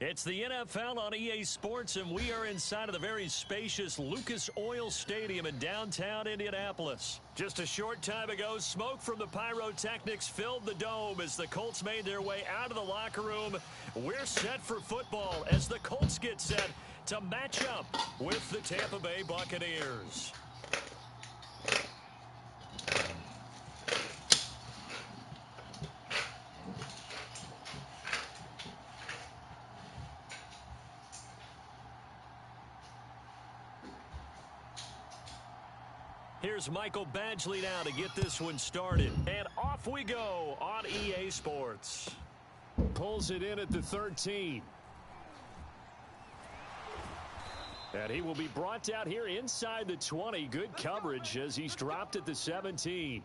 It's the NFL on EA Sports, and we are inside of the very spacious Lucas Oil Stadium in downtown Indianapolis. Just a short time ago, smoke from the pyrotechnics filled the dome as the Colts made their way out of the locker room. We're set for football as the Colts get set to match up with the Tampa Bay Buccaneers. Here's Michael Badgley now to get this one started. And off we go on EA Sports. Pulls it in at the 13. And he will be brought down here inside the 20. Good coverage as he's dropped at the 17.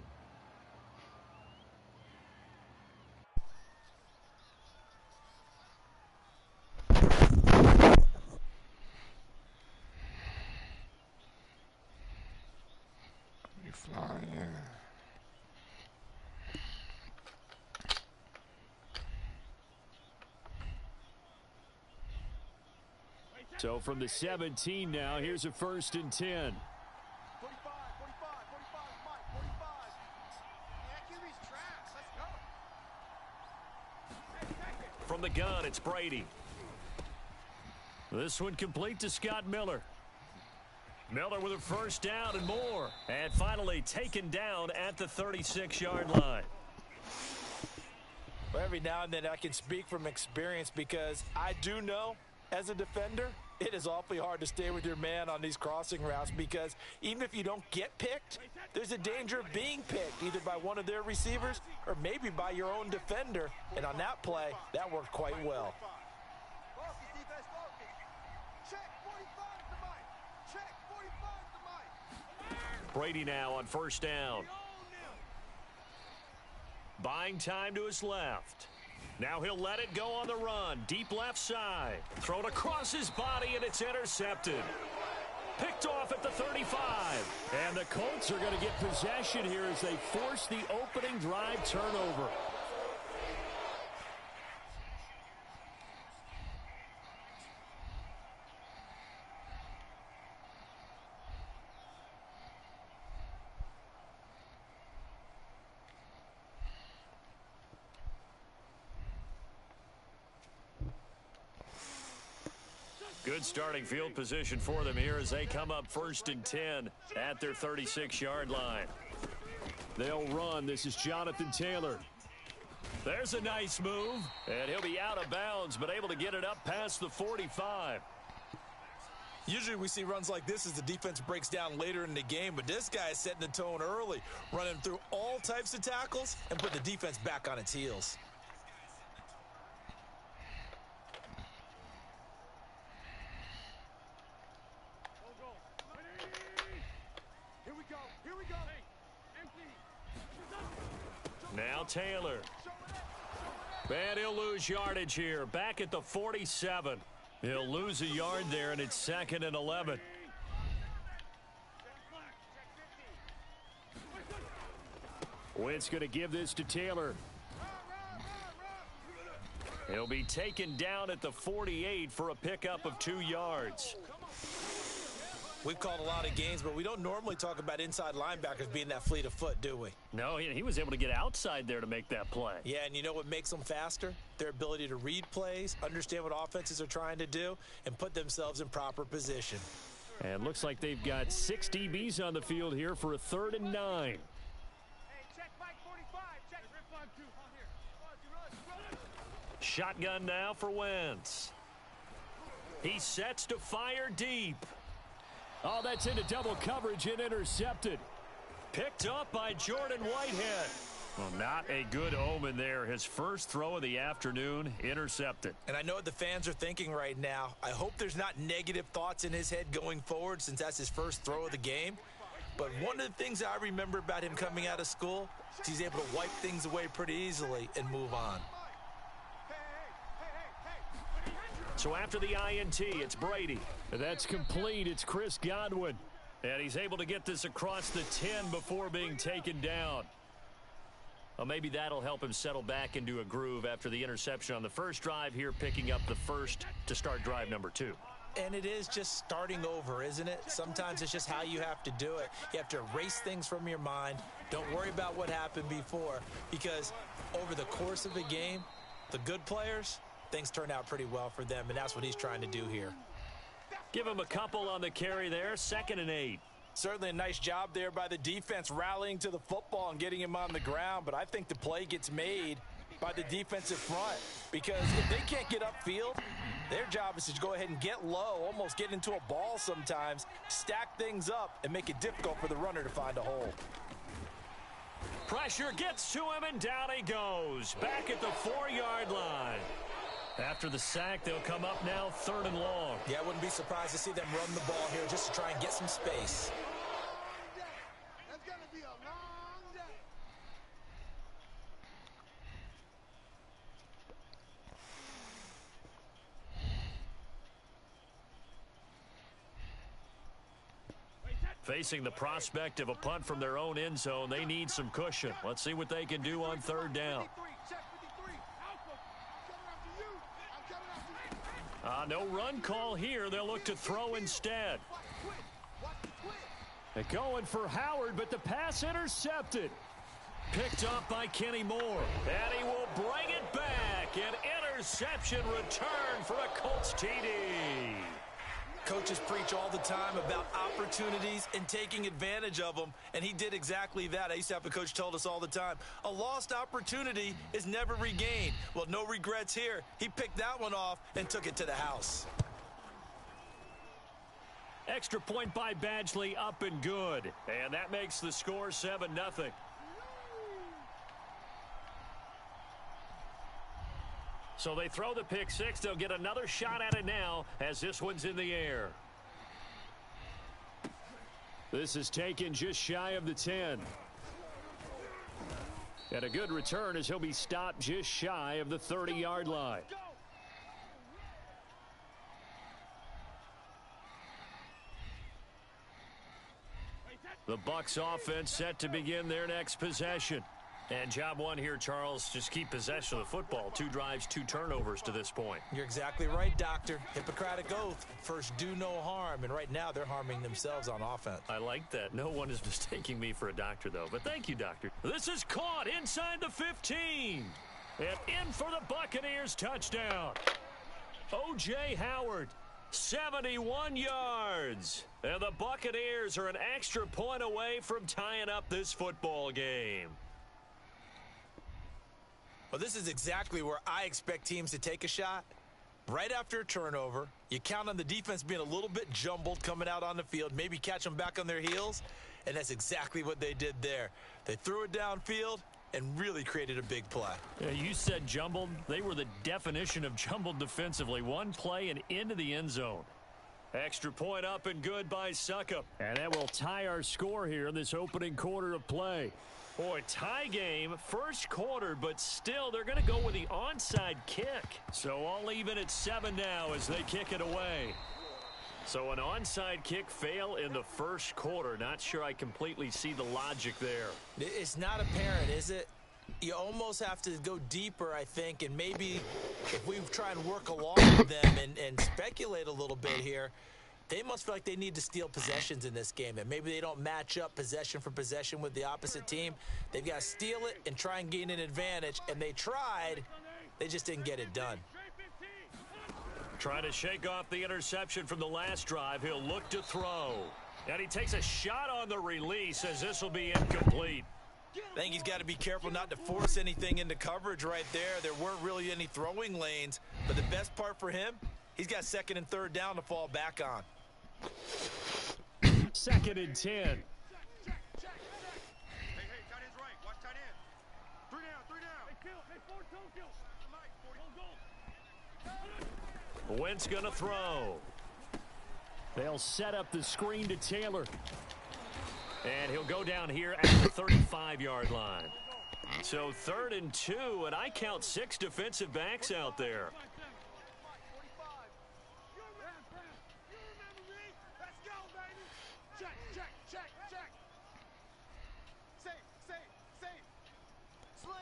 So from the 17 now, here's a 1st and 10. 45. Let's go. From the gun, it's Brady. This one complete to Scott Miller. Miller with a 1st down and more. And finally taken down at the 36-yard line. Well, every now and then I can speak from experience because I do know as a defender, it is awfully hard to stay with your man on these crossing routes because even if you don't get picked, there's a danger of being picked either by one of their receivers or maybe by your own defender. And on that play, that worked quite well. Brady now on 1st down. Buying time to his left. Now he'll let it go on the run. Deep left side. Thrown across his body, and it's intercepted. Picked off at the 35. And the Colts are going to get possession here as they force the opening drive turnover. Good starting field position for them here as they come up 1st and 10 at their 36-yard line. They'll run. This is Jonathan Taylor. There's a nice move, and he'll be out of bounds, but able to get it up past the 45. Usually we see runs like this as the defense breaks down later in the game, but this guy is setting the tone early, running through all types of tackles and put the defense back on its heels. Now Taylor. And he'll lose yardage here. Back at the 47. He'll lose a yard there, and it's 2nd and 11. Wentz going to give this to Taylor. He'll be taken down at the 48 for a pickup of 2 yards. We've called a lot of games, but we don't normally talk about inside linebackers being that fleet of foot, do we? No, he was able to get outside there to make that play. Yeah, and you know what makes them faster? Their ability to read plays, understand what offenses are trying to do, and put themselves in proper position. And looks like they've got 6 DBs on the field here for a 3rd and 9. Hey, check Mike 45. Check rip on 2. Run. Shotgun now for Wentz. He sets to fire deep. Oh, that's into double coverage and intercepted. Picked up by Jordan Whitehead. Well, not a good omen there. His first throw of the afternoon, intercepted. And I know what the fans are thinking right now. I hope there's not negative thoughts in his head going forward since that's his first throw of the game. But one of the things I remember about him coming out of school is he's able to wipe things away pretty easily and move on. So after the INT, it's Brady. That's complete. It's Chris Godwin. And he's able to get this across the 10 before being taken down. Well, maybe that'll help him settle back into a groove after the interception on the first drive here, picking up the first to start drive number 2. And it is just starting over, isn't it? Sometimes it's just how you have to do it. You have to erase things from your mind. Don't worry about what happened before, because over the course of a game, the good players, things turn out pretty well for them, and that's what he's trying to do here. Give him a couple on the carry there, 2nd and 8. Certainly a nice job there by the defense rallying to the football and getting him on the ground, but I think the play gets made by the defensive front, because if they can't get upfield, their job is to go ahead and get low, almost get into a ball sometimes, stack things up, and make it difficult for the runner to find a hole. Pressure gets to him, and down he goes, back at the 4-yard line. After the sack, they'll come up now 3rd and long. Yeah, I wouldn't be surprised to see them run the ball here just to try and get some space. That's going to be a long day. Facing the prospect of a punt from their own end zone, they need some cushion. Let's see what they can do on 3rd down. No run call here. They'll look to throw instead. They're going for Howard, but the pass intercepted. Picked up by Kenny Moore. And he will bring it back. An interception return for a Colts TD. Coaches preach all the time about opportunities and taking advantage of them, and he did exactly that. I used to have a coach told us all the time, a lost opportunity is never regained. Well, no regrets here. He picked that one off and took it to the house. Extra point by Badgley, up and good. And that makes the score 7-0. So they throw the pick six. They'll get another shot at it now as this one's in the air. This is taken just shy of the 10. And a good return as he'll be stopped just shy of the 30-yard line. The Bucs offense set to begin their next possession. And job one here, Charles, just keep possession of the football. 2 drives, 2 turnovers to this point. You're exactly right, Doctor. Hippocratic oath. First, do no harm. And right now, they're harming themselves on offense. I like that. No one is mistaking me for a doctor, though. But thank you, Doctor. This is caught inside the 15. And in for the Buccaneers touchdown. O.J. Howard, 71 yards. And the Buccaneers are an extra point away from tying up this football game. Well, this is exactly where I expect teams to take a shot. Right after a turnover, you count on the defense being a little bit jumbled coming out on the field, maybe catch them back on their heels, and that's exactly what they did there. They threw it downfield and really created a big play. Yeah, you said jumbled. They were the definition of jumbled defensively. One play and into the end zone. Extra point up and good by Succop. And that will tie our score here in this opening quarter of play. Boy, tie game, first quarter, but still they're going to go with the onside kick. So all even at 7 now as they kick it away. So an onside kick fail in the first quarter. Not sure I completely see the logic there. It's not apparent, is it? You almost have to go deeper, I think, and maybe if we try and work along with them and speculate a little bit here, they must feel like they need to steal possessions in this game, and maybe they don't match up possession for possession with the opposite team. They've got to steal it and try and gain an advantage, and they tried. They just didn't get it done. Trying to shake off the interception from the last drive. He'll look to throw. And he takes a shot on the release as this will be incomplete. I think he's got to be careful not to force anything into coverage right there. There weren't really any throwing lanes, but the best part for him, he's got 2nd and 3rd down to fall back on. 2nd and 10. Check. Hey, tight end's right. Watch tight end. 3 down. Hey, 4 kill. Wentz gonna throw. They'll set up the screen to Taylor. And he'll go down here at the 35-yard line. So 3rd and 2, and I count 6 defensive backs out there. Check. Safe. Slow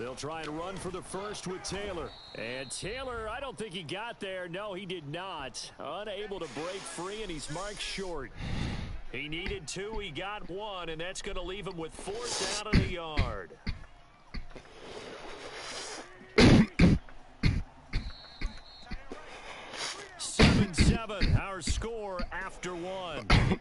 They'll try and run for the first with Taylor. And Taylor, I don't think he got there. No, he did not. Unable to break free, and he's marked short. He needed 2, he got 1, and that's going to leave him with 4th down and a yard. Seven, our score after 1.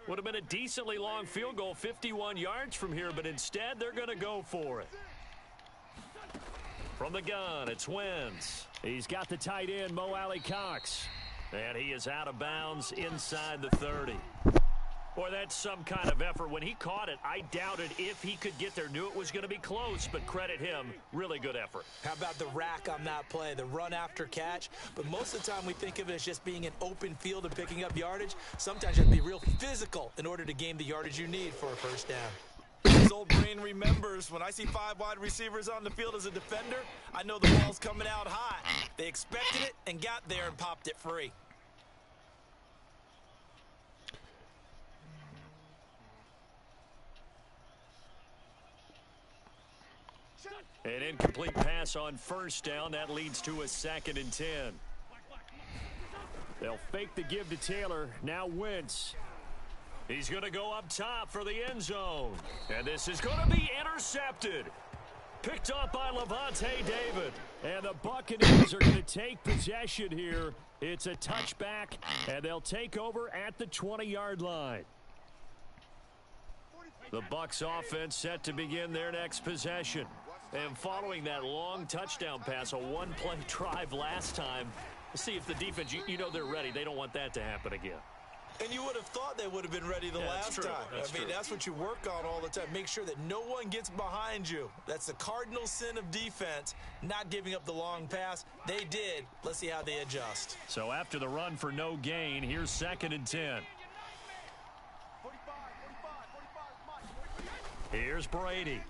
Would have been a decently long field goal, 51 yards from here, but instead they're going to go for it. From the gun, it's Wentz. He's got the tight end, Mo Alley Cox. And he is out of bounds inside the 30. Boy, that's some kind of effort. When he caught it, I doubted if he could get there. Knew it was going to be close, but credit him. Really good effort. How about the rack on that play, the run after catch? But most of the time we think of it as just being an open field and picking up yardage. Sometimes you have to be real physical in order to gain the yardage you need for a first down. His old brain remembers when I see 5 wide receivers on the field as a defender, I know the ball's coming out hot. They expected it and got there and popped it free. An incomplete pass on first down. That leads to a 2nd and 10. They'll fake the give to Taylor. Now Wentz. He's going to go up top for the end zone. And this is going to be intercepted. Picked up by Levante David. And the Buccaneers are going to take possession here. It's a touchback, and they'll take over at the 20-yard line. The Bucs offense set to begin their next possession. And following that long touchdown pass, a one-play drive last time, let's see if the defense, you know they're ready. They don't want that to happen again. And you would have thought they would have been ready the last time. I mean, that's what you work on all the time. Make sure that no one gets behind you. That's the cardinal sin of defense, not giving up the long pass. They did. Let's see how they adjust. So after the run for no gain, here's 2nd and 10. Here's Brady.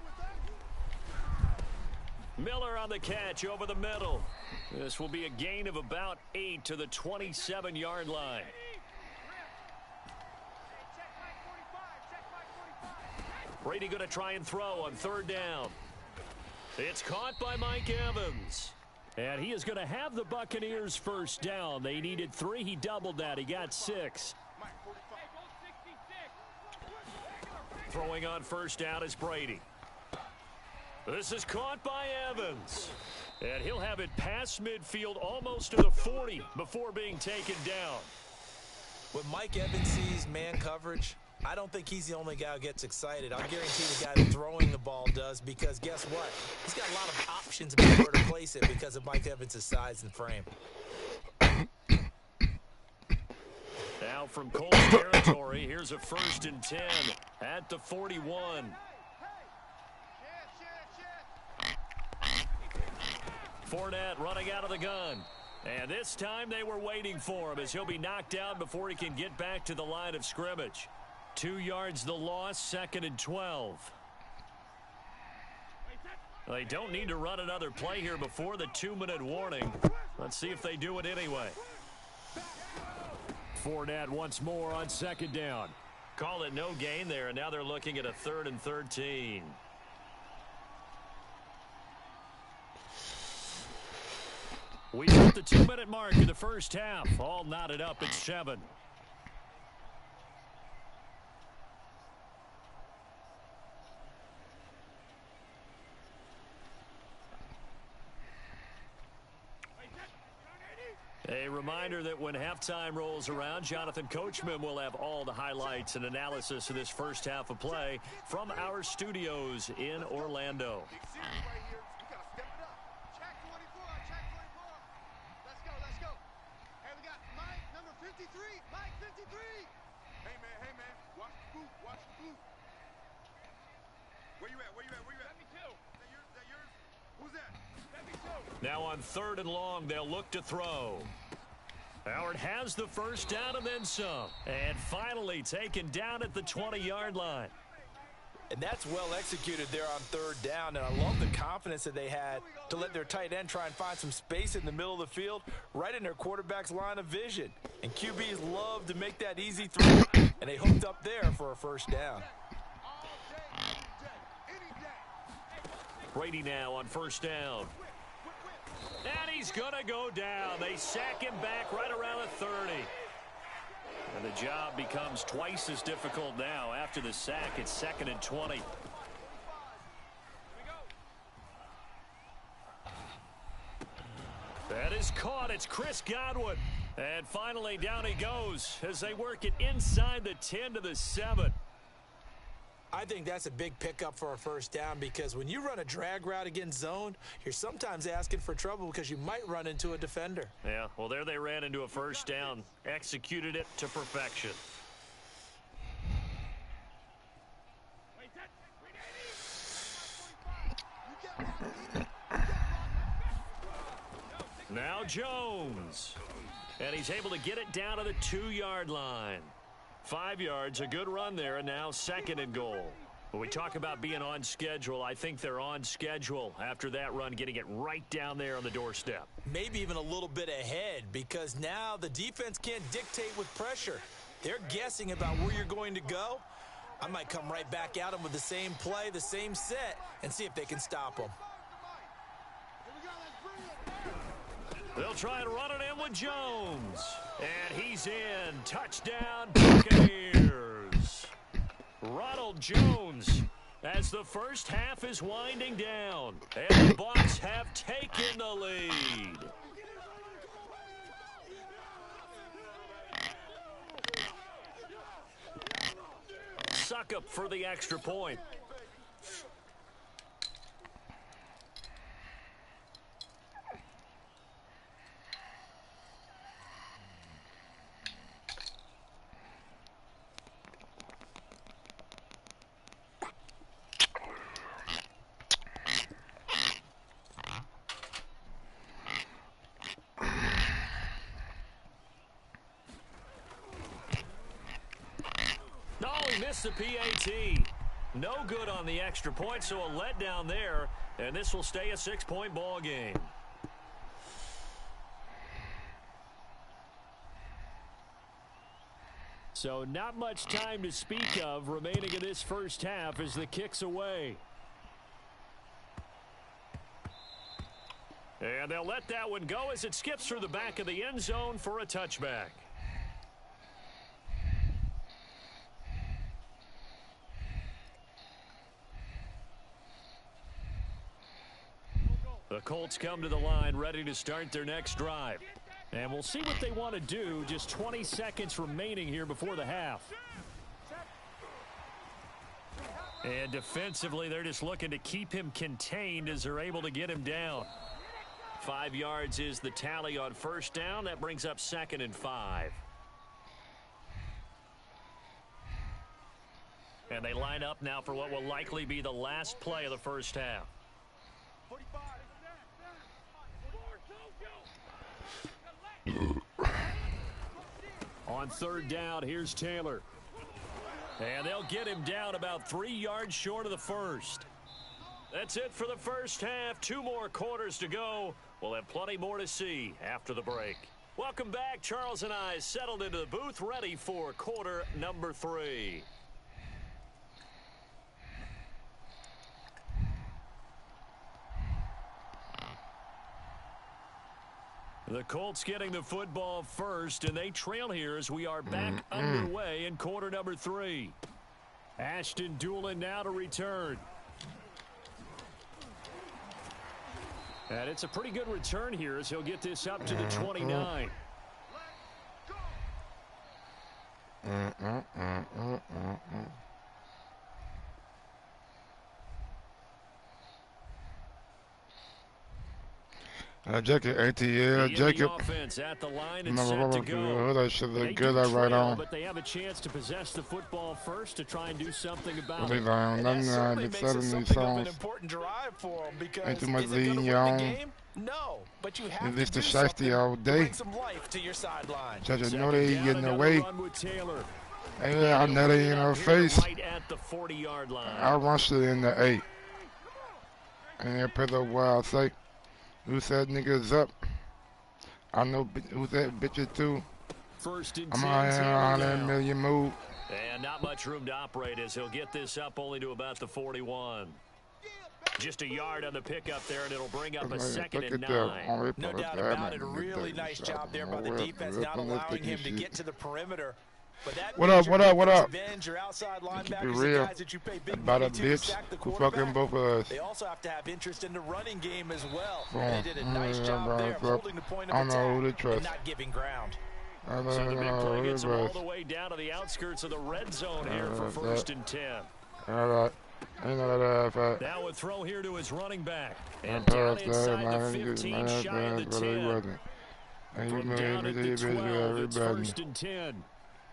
Miller on the catch over the middle. This will be a gain of about 8 to the 27-yard line. Brady going to try and throw on 3rd down. It's caught by Mike Evans. And he is going to have the Buccaneers first down. They needed 3. He doubled that. He got 6. Throwing on first down is Brady. This is caught by Evans. And he'll have it past midfield almost to the 40 before being taken down. When Mike Evans sees man coverage, I don't think he's the only guy who gets excited. I guarantee the guy throwing the ball does, because guess what? He's got a lot of options about where to place it because of Mike Evans' size and frame. Now from Colts territory, here's a 1st and 10 at the 41. Fournette running out of the gun. And this time they were waiting for him as he'll be knocked down before he can get back to the line of scrimmage. 2 yards the loss, 2nd and 12. They don't need to run another play here before the 2-minute warning. Let's see if they do it anyway. Fournette once more on 2nd down. Call it no gain there, and now they're looking at a 3rd and 13. We hit the 2-minute mark in the first half. All knotted up at 7. A reminder that when halftime rolls around, Jonathan Coachman will have all the highlights and analysis of this first half of play from our studios in Orlando. Now on 3rd and long, they'll look to throw. Howard has the first down and then some. And finally taken down at the 20-yard line. And that's well executed there on third down. And I love the confidence that they had to let their tight end try and find some space in the middle of the field, right in their quarterback's line of vision. And QBs love to make that easy throw, and they hooked up there for a first down. Brady now on first down. And he's going to go down. They sack him back right around the 30. And the job becomes twice as difficult now. After the sack, it's 2nd and 20. That is caught. It's Chris Godwin. And finally, down he goes as they work it inside the 10 to the 7. I think that's a big pickup for a first down because when you run a drag route against zone, you're sometimes asking for trouble because you might run into a defender. Yeah, well, there they ran into a first down. Executed it to perfection. Now Jones. And he's able to get it down to the 2-yard line. 5 yards, a good run there, and now 2nd and goal. When we talk about being on schedule, I think they're on schedule after that run, getting it right down there on the doorstep. Maybe even a little bit ahead because now the defense can't dictate with pressure. They're guessing about where you're going to go. I might come right back at them with the same play, the same set, and see if they can stop them. They'll try and run it in with Jones. And he's in. Touchdown, Buccaneers. Ronald Jones as the first half is winding down. And the Bucs have taken the lead. Suckup for the extra point. Missed the PAT. No good on the extra point, so a letdown there, and this will stay a 6-point ball game. So not much time to speak of remaining in this first half as the kick's away. And they'll let that one go as it skips through the back of the end zone for a touchback. The Colts come to the line ready to start their next drive. And we'll see what they want to do. Just 20 seconds remaining here before the half. And defensively, they're just looking to keep him contained as they're able to get him down. 5 yards is the tally on first down. That brings up 2nd and 5. And they line up now for what will likely be the last play of the first half. On third down, here's Taylor. And they'll get him down about 3 yards short of the first. That's it for the first half. 2 more quarters to go. We'll have plenty more to see after the break. Welcome back. Charles and I settled into the booth ready for quarter number 3. The Colts getting the football first, and they trail here as we are back underway in quarter number 3. Ashton Doolin now to return. And it's a pretty good return here as he'll get this up to the 29. Jacob, ATL, Jacob. Offense at the line and Remember, set to go. that should They look good do right trail, on. but they have a chance to possess the football first to try and do something about They it. learn And that nothing certainly the makes it 70 something of an songs. important drive for them because Ain't too much is it going to leading win you the on. game? No, but you have This to the do something shiesty all to day. bring some life to your sideline. Judge, I know they ain't getting away. Run with Taylor. Hey, I know they in her face. Right at the 40-yard line. I rushed it in the 8. And they put up what I say. Who said niggas up? I know who said bitches too. First and I'm 10, on a million move. And not much room to operate as he'll get this up only to about the 41. Just a yard on the pickup there, and it'll bring up a second and 9. No doubt about it. A really nice job there by the defense, not allowing him to get to the perimeter. But that what up? Advantage, your outside linebackers, real. the guys that you pay big About money a to bitch sack the who quarterback. fucking both of us. They also have to have interest in the running game as well. They did a nice job there of holding the point of I don't know who to attack trust. and not giving ground. So the big play gets him all the way down to the outskirts of the red zone here for first and 10. All right. Now a throw here to his running back. And down inside the 15, shy of the 10. From down at the 12, it's first and 10.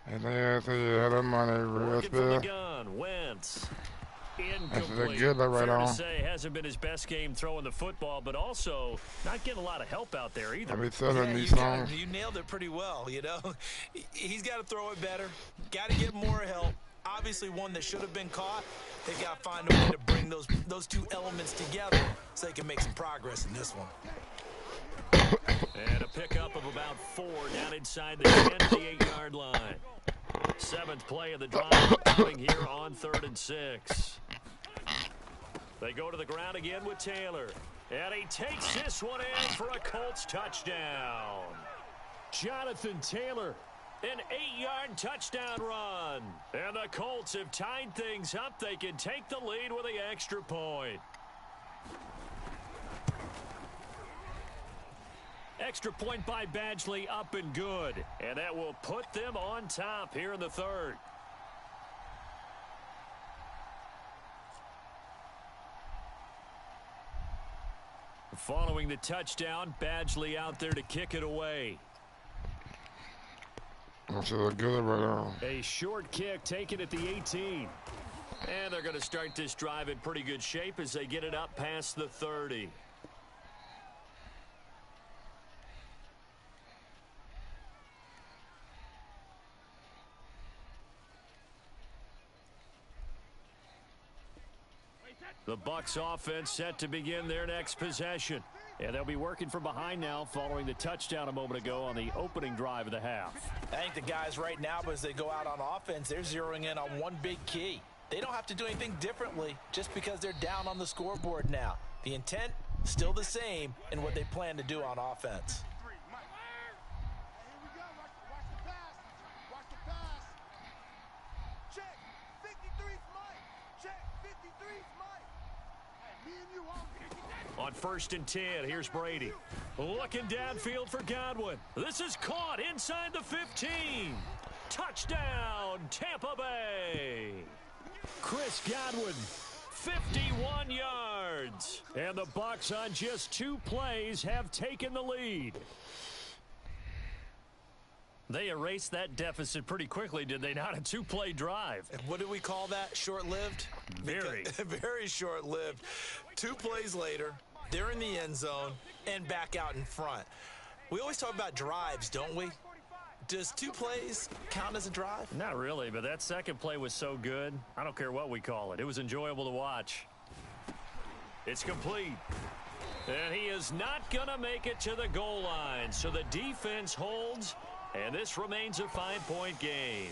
And they had a money real Working from the gun, Wentz. Incomplete. Good right Fair on. to say, hasn't been his best game throwing the football, but also not getting a lot of help out there either. You nailed it pretty well, you know. He's got to throw it better. Got to get more help. Obviously one that should have been caught. They've got to find a way to bring those two elements together so they can make some progress in this one. And a pickup of about 4 down inside the 10 to the 8-yard line. 7th play of the drive coming here on 3rd and 6. They go to the ground again with Taylor. And he takes this one in for a Colts touchdown. Jonathan Taylor, an 8-yard touchdown run. And the Colts have tied things up. They can take the lead with the extra point. Extra point by Badgley, up and good. And that will put them on top here in the 3rd. Following the touchdown, Badgley out there to kick it away. A short kick taken at the 18. And they're going to start this drive in pretty good shape as they get it up past the 30. The Bucs offense set to begin their next possession. And they'll be working from behind now following the touchdown a moment ago on the opening drive of the half. I think the guys right now, as they go out on offense, they're zeroing in on one big key. They don't have to do anything differently just because they're down on the scoreboard now. The intent, still the same in what they plan to do on offense. On 1st and 10, here's Brady. Looking downfield for Godwin. This is caught inside the 15. Touchdown, Tampa Bay. Chris Godwin, 51 yards. And the Bucs on just 2 plays have taken the lead. They erased that deficit pretty quickly, did they not? A 2-play drive. And what do we call that? Short-lived? Very. Very short-lived. 2 plays later, they're in the end zone and back out in front. We always talk about drives, don't we? Does 2 plays count as a drive? Not really, but that second play was so good. I don't care what we call it. It was enjoyable to watch. It's complete. And he is not going to make it to the goal line. So the defense holds, and this remains a 5-point game.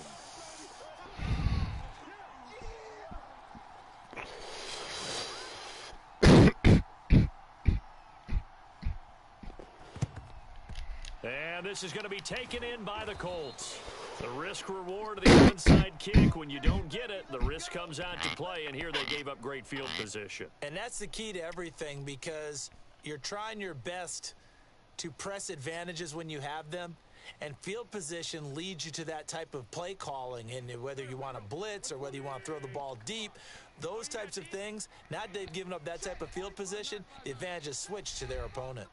And this is going to be taken in by the Colts. The risk-reward of the onside kick. When you don't get it, the risk comes out to play, and here they gave up great field position. And that's the key to everything because you're trying your best to press advantages when you have them, and field position leads you to that type of play calling. And whether you want to blitz or whether you want to throw the ball deep, those types of things, now they've given up that type of field position, the advantage is switched to their opponent.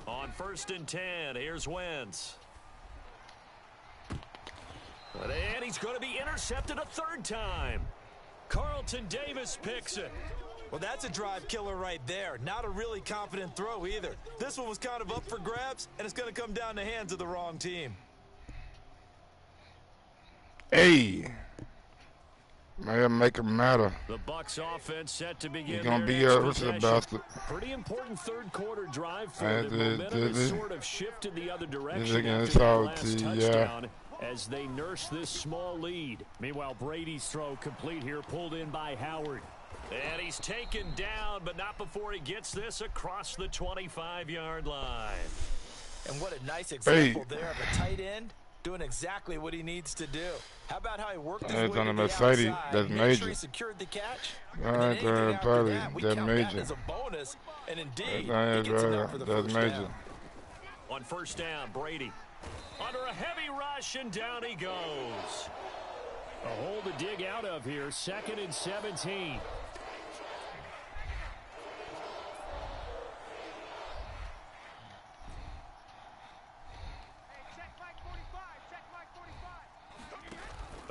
On 1st and 10, here's Wentz. And he's going to be intercepted a 3rd time. Carlton Davis picks it. Well, that's a drive killer right there. Not a really confident throw either. This one was kind of up for grabs, and it's going to come down the hands of the wrong team. Hey. Man, make it matter. The Bucs offense set to begin. You're going to be a bastard. Pretty important 3rd quarter drive for them. Momentum has sort of shifted the other direction after the last touchdown as they nurse this small lead. Meanwhile, Brady's throw complete here, pulled in by Howard. And he's taken down, but not before he gets this across the 25-yard line. And what a nice example there of a tight end doing exactly what he needs to do. How about how he worked his way to the outside, that's made major. sure he secured the catch, All and right, then anything after that, we that's count major. that as a bonus, and indeed, That's he gets enough for the that's first major. down. On 1st down, Brady under a heavy rush, and down he goes. A hole to dig out of here, 2nd and 17.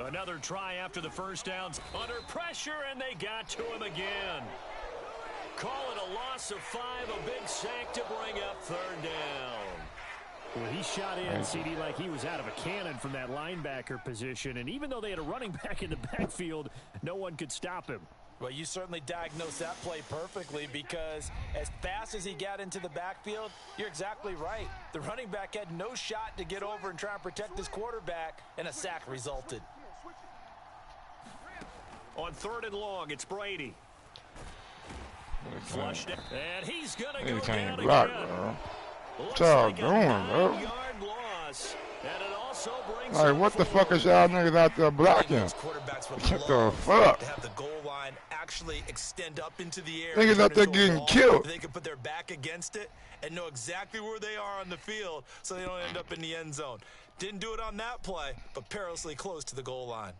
Another try after the 1st downs. Under pressure, and they got to him again. Call it a loss of 5, a big sack to bring up 3rd down. Well, he shot in, CD, like he was out of a cannon from that linebacker position. And even though they had a running back in the backfield, no one could stop him. Well, you certainly diagnosed that play perfectly because as fast as he got into the backfield, you're exactly right. The running back had no shot to get over and try and protect his quarterback, and a sack resulted. On 3rd and long, it's Brady. Flushed it, and he's going to go down block, again. bro. Looks What y'all like doing, a bro? 9-yard loss, and it also brings Like, what the fuck is y'all niggas out there blocking? Quarterbacks would What the love fuck? to have the goal line actually extend up into the air. Niggas out there getting killed. They can put their back against it and know exactly where they are on the field so they don't end up in the end zone. Didn't do it on that play, but perilously close to the goal line.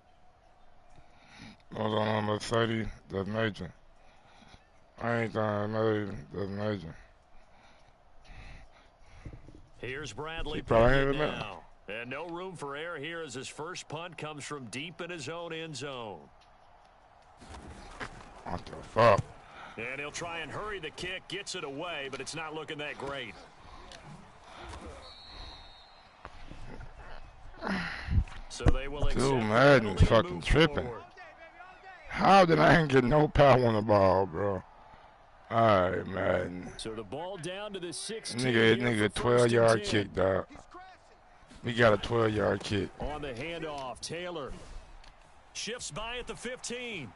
Hold on, number 30, that's major. I ain't done major, that's major. Here's Bradley probably now. And no room for error here as his first punt comes from deep in his own end zone. What the fuck? And he'll try and hurry the kick, gets it away, but it's not looking that great. So they will accept. Dude, Madden is fucking tripping. Forward. How did I ain't get no power on the ball, bro? Alright, Madden. So the ball down to the 16. Nigga, 12-yard kick, dog. We got a 12-yard kick. On the handoff, Taylor shifts by at the 15.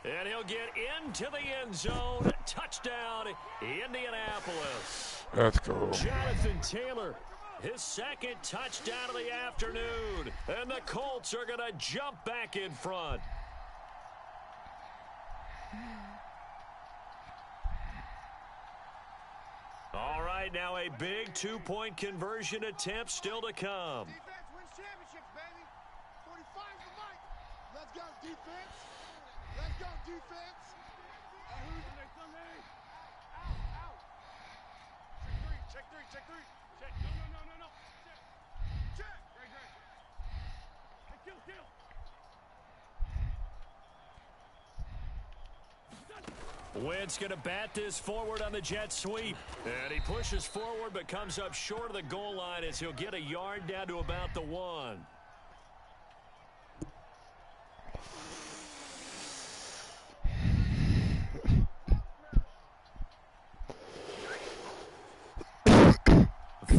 And he'll get into the end zone. Touchdown, Indianapolis. Let's go. Jonathan Taylor, his 2nd touchdown of the afternoon. And the Colts are going to jump back in front. All right, now a big 2-point conversion attempt still to come. Defense wins championships, baby. 45's the mic. Let's go, defense. Let's go, defense. Who's the next one? Out. Check three. Check. No. Check. Great. Hey, kill. Wentz going to bat this forward on the jet sweep. And he pushes forward but comes up short of the goal line as he'll get a yard down to about the 1.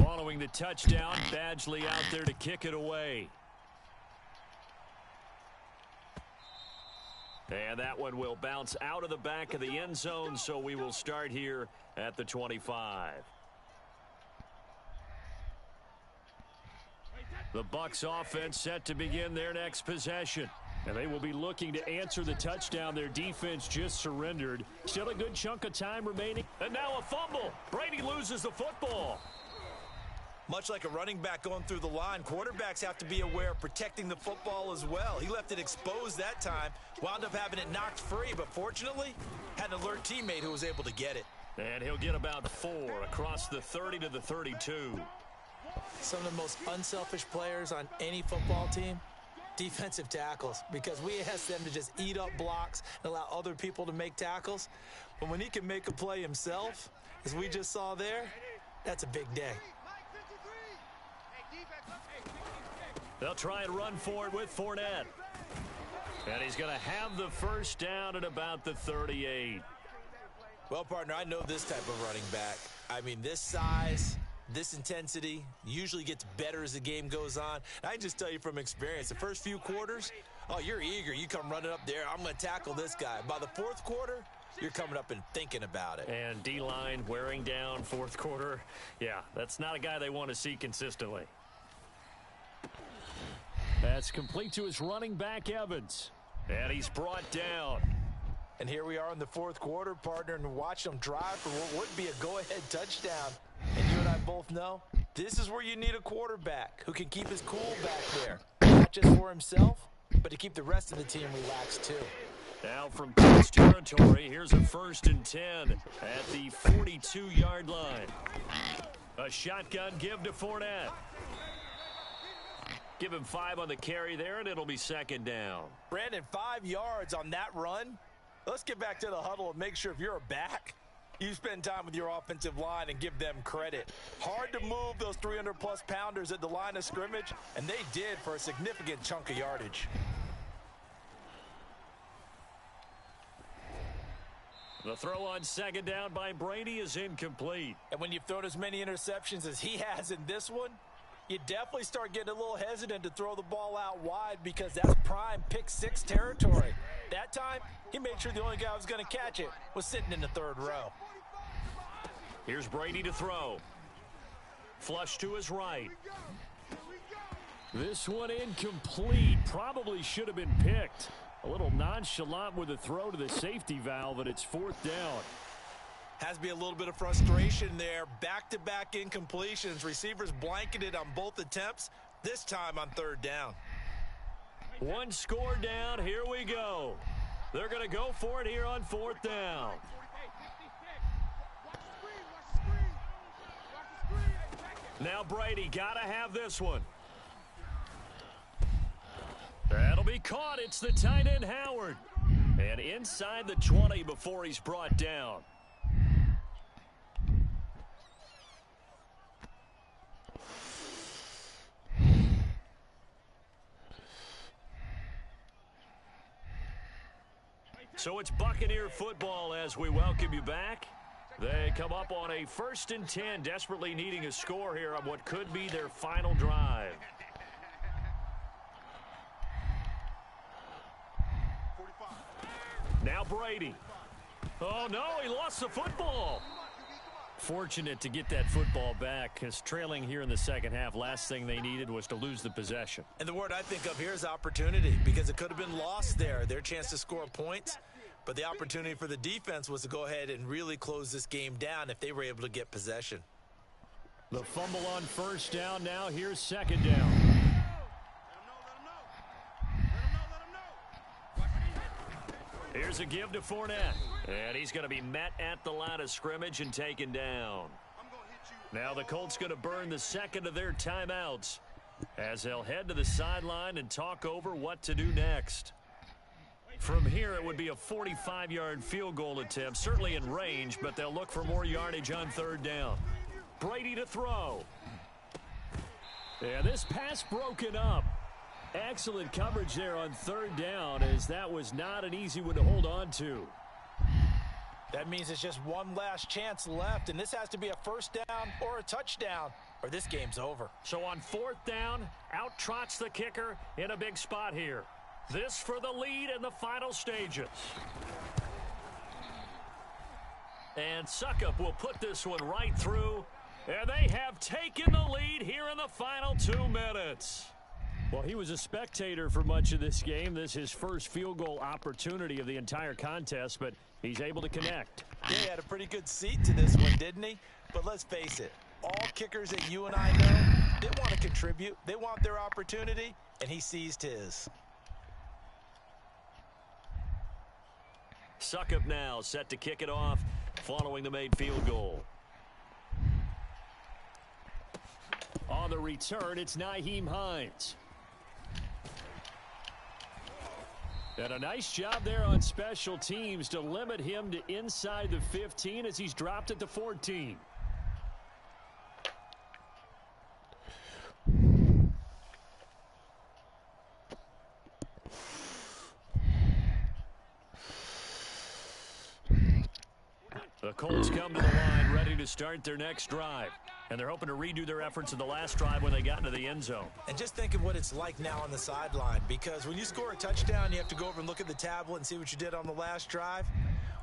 Following the touchdown, Badgley out there to kick it away. And that one will bounce out of the back of the end zone, so we will start here at the 25. The Bucs offense set to begin their next possession. And they will be looking to answer the touchdown their defense just surrendered. Still a good chunk of time remaining. And now a fumble. Brady loses the football. Much like a running back going through the line, quarterbacks have to be aware of protecting the football as well. He left it exposed that time, wound up having it knocked free, but fortunately, had an alert teammate who was able to get it. And he'll get about 4 across the 30 to the 32. Some of the most unselfish players on any football team, defensive tackles, because we ask them to just eat up blocks and allow other people to make tackles. But when he can make a play himself, as we just saw there, that's a big day. They'll try and run for it with Fournette. And he's going to have the first down at about the 38. Well, partner, I know this type of running back. I mean, this size, this intensity usually gets better as the game goes on. And I can just tell you from experience, the first few quarters, oh, you're eager. You come running up there, I'm going to tackle this guy. By the fourth quarter, you're coming up and thinking about it. And D-line wearing down fourth quarter. Yeah, that's not a guy they want to see consistently. That's complete to his running back, Evans. And he's brought down. And here we are in the fourth quarter, partner, and watch them drive for what would be a go-ahead touchdown. And you and I both know, this is where you need a quarterback who can keep his cool back there. Not just for himself, but to keep the rest of the team relaxed too. Now from close territory, here's a 1st and 10 at the 42-yard line. A shotgun give to Fournette. Give him 5 on the carry there, and it'll be 2nd down. Brandon, 5 yards on that run. Let's get back to the huddle and make sure if you're a back, you spend time with your offensive line and give them credit. Hard to move those 300-plus pounders at the line of scrimmage, and they did for a significant chunk of yardage. The throw on 2nd down by Brady is incomplete. And when you've thrown as many interceptions as he has in this one, you definitely start getting a little hesitant to throw the ball out wide because that's prime pick 6 territory. That time, he made sure the only guy who was going to catch it was sitting in the 3rd row. Here's Brady to throw. Flush to his right. This one incomplete. Probably should have been picked. A little nonchalant with a throw to the safety valve, and it's 4th down. Has to be a little bit of frustration there. Back-to-back incompletions. Receivers blanketed on both attempts, this time on 3rd down. 1 score down. Here we go. They're going to go for it here on 4th down. Now Brady got to have this one. That'll be caught. It's the tight end, Howard. And inside the 20 before he's brought down. So it's Buccaneer football as we welcome you back. They come up on a 1st and 10, desperately needing a score here on what could be their final drive. Now Brady. Oh, no, he lost the football. Fortunate to get that football back, because trailing here in the second half, last thing they needed was to lose the possession. And the word I think of here is opportunity, because it could have been lost there. Their chance to score points, but the opportunity for the defense was to go ahead and really close this game down if they were able to get possession. The fumble on 1st down. Now here's 2nd down. Here's a give to Fournette. And he's going to be met at the line of scrimmage and taken down. Now the Colts going to burn the 2nd of their timeouts as they'll head to the sideline and talk over what to do next. From here, it would be a 45-yard field goal attempt, certainly in range, but they'll look for more yardage on 3rd down. Brady to throw. Yeah, this pass broken up. Excellent coverage there on 3rd down, as that was not an easy one to hold on to. That means it's just one last chance left, and this has to be a 1st down or a touchdown, or this game's over. So on 4th down, out trots the kicker in a big spot here. This for the lead in the final stages. And Suckup will put this one right through, and they have taken the lead here in the final 2 minutes. Well, he was a spectator for much of this game. This is his first field goal opportunity of the entire contest, but he's able to connect. Yeah, he had a pretty good seat to this one, didn't he? But let's face it, all kickers that you and I know, they want to contribute. They want their opportunity, and he seized his. Suckup now set to kick it off following the made field goal. On the return, it's Nyheim Hines. And a nice job there on special teams to limit him to inside the 15 as he's dropped it to 14. The Colts come to the line ready to start their next drive. And they're hoping to redo their efforts in the last drive when they got into the end zone. And just think of what it's like now on the sideline, because when you score a touchdown, you have to go over and look at the tablet and see what you did on the last drive.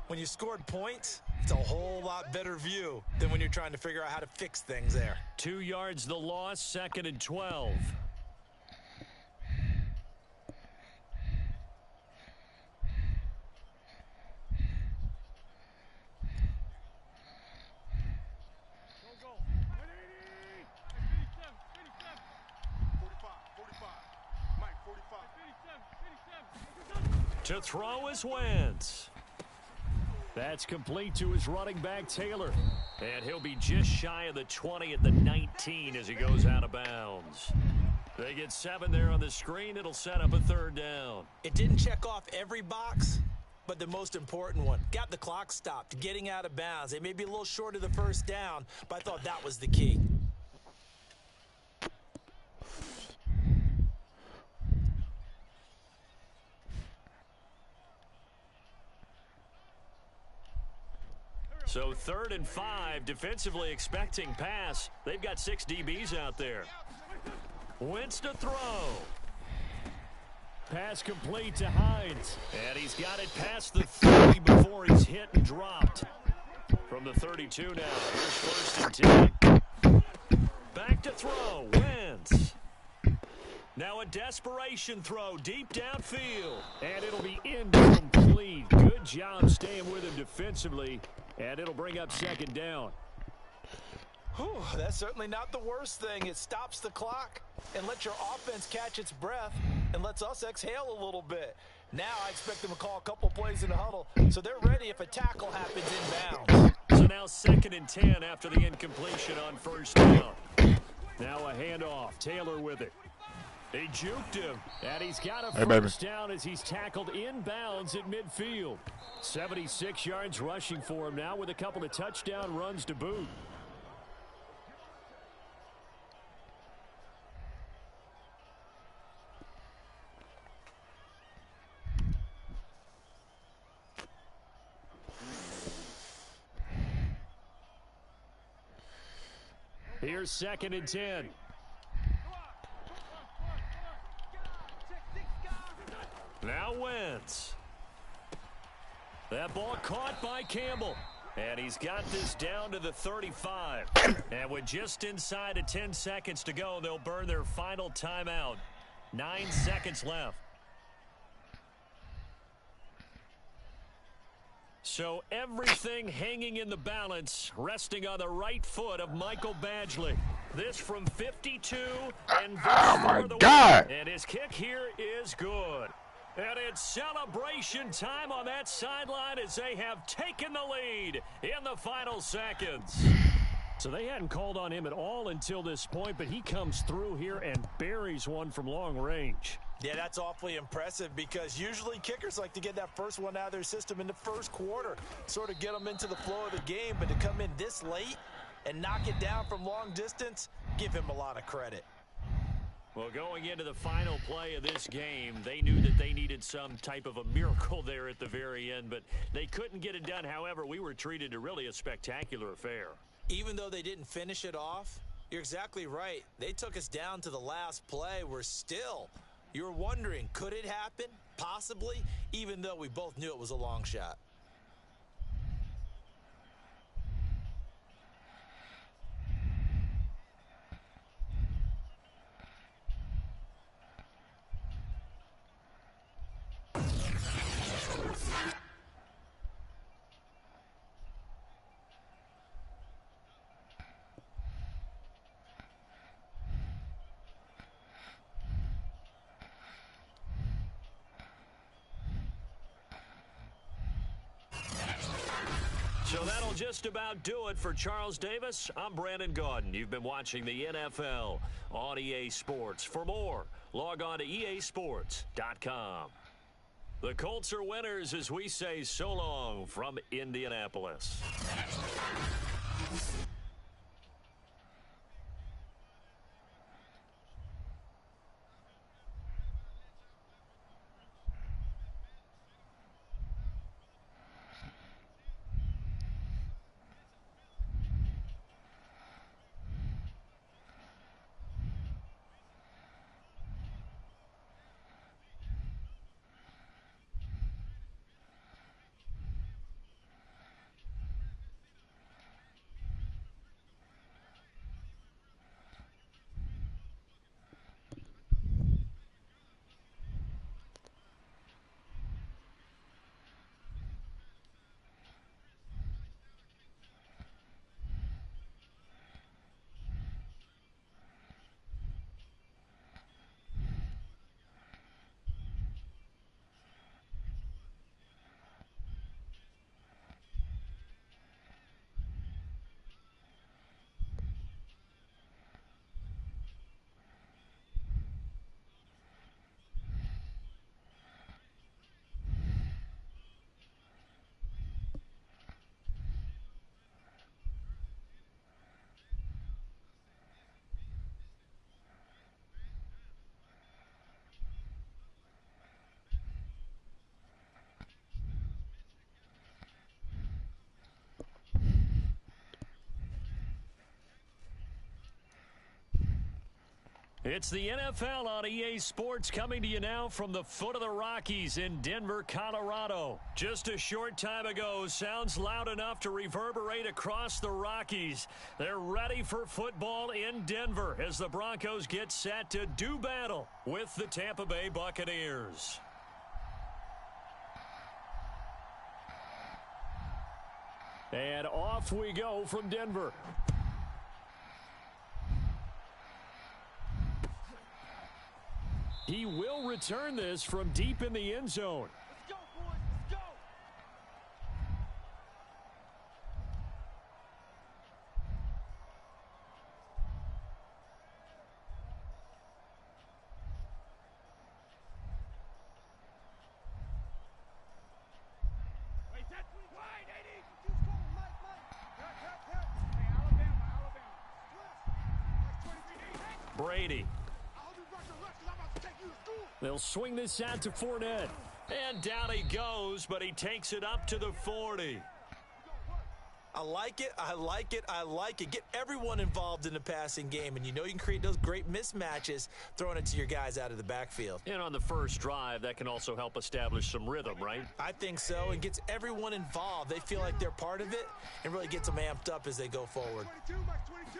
When you scored points, it's a whole lot better view than when you're trying to figure out how to fix things there. 2 yards the loss, 2nd and 12. To throw is Wentz. That's complete to his running back, Taylor. And he'll be just shy of the 20 at the 19 as he goes out of bounds. They get 7 there on the screen. It'll set up a 3rd down. It didn't check off every box, but the most important one. Got the clock stopped, getting out of bounds. They may be a little short of the 1st down, but I thought that was the key. So 3rd and 5, defensively expecting pass. They've got 6 DBs out there. Wentz to throw. Pass complete to Hines. And he's got it past the 30 before he's hit and dropped. From the 32 now, here's 1st and 10. Back to throw, Wentz. Now a desperation throw deep downfield. And it'll be incomplete. Good job staying with him defensively. And it'll bring up 2nd down. Whew, that's certainly not the worst thing. It stops the clock and lets your offense catch its breath and lets us exhale a little bit. Now I expect them to call a couple plays in the huddle so they're ready if a tackle happens inbounds. So now 2nd and 10 after the incompletion on 1st down. Now a handoff. Taylor with it. They juked him, and he's got a first down as he's tackled inbounds at midfield. 76 yards rushing for him now with a couple of touchdown runs to boot. Here's 2nd and 10. Now Wentz. That ball caught by Campbell. And he's got this down to the 35. And with just inside of 10 seconds to go, they'll burn their final timeout. 9 seconds left. So everything hanging in the balance, resting on the right foot of Michael Badgley. This from 52, and this my for the God! win. And his kick here is good. And it's celebration time on that sideline as they have taken the lead in the final seconds. So they hadn't called on him at all until this point, but he comes through here and buries one from long range. Yeah, that's awfully impressive because usually kickers like to get that first one out of their system in the first quarter, sort of get them into the flow of the game, but to come in this late and knock it down from long distance, give him a lot of credit. Well, going into the final play of this game, they knew that they needed some type of a miracle there at the very end, but they couldn't get it done. However, we were treated to really a spectacular affair. Even though they didn't finish it off, you're exactly right. They took us down to the last play. We're still, you were wondering, could it happen? Possibly, even though we both knew it was a long shot. So that'll just about do it for Charles Davis. I'm Brandon Gaudin. You've been watching the NFL on EA Sports. For more, log on to easports.com. The Colts are winners as we say so long from Indianapolis. It's the NFL on EA Sports coming to you now from the foot of the Rockies in Denver, Colorado. Just a short time ago, sounds loud enough to reverberate across the Rockies. They're ready for football in Denver as the Broncos get set to do battle with the Tampa Bay Buccaneers. And off we go from Denver. He will return this from deep in the end zone. Let's go, boys. Let's go. Wait, that's wide, 80. Just call him, Mike. Cut. Hey, Alabama. That's 23. Brady. I'll do rush and rush because I'm about to take you to school. They'll swing this out to Fournette. And down he goes, but he takes it up to the 40. I like it. Get everyone involved in the passing game, and you know you can create those great mismatches throwing it to your guys out of the backfield. And on the first drive, that can also help establish some rhythm, right? I think so, and gets everyone involved. They feel like they're part of it and really gets them amped up as they go forward. 22, Mike, 22.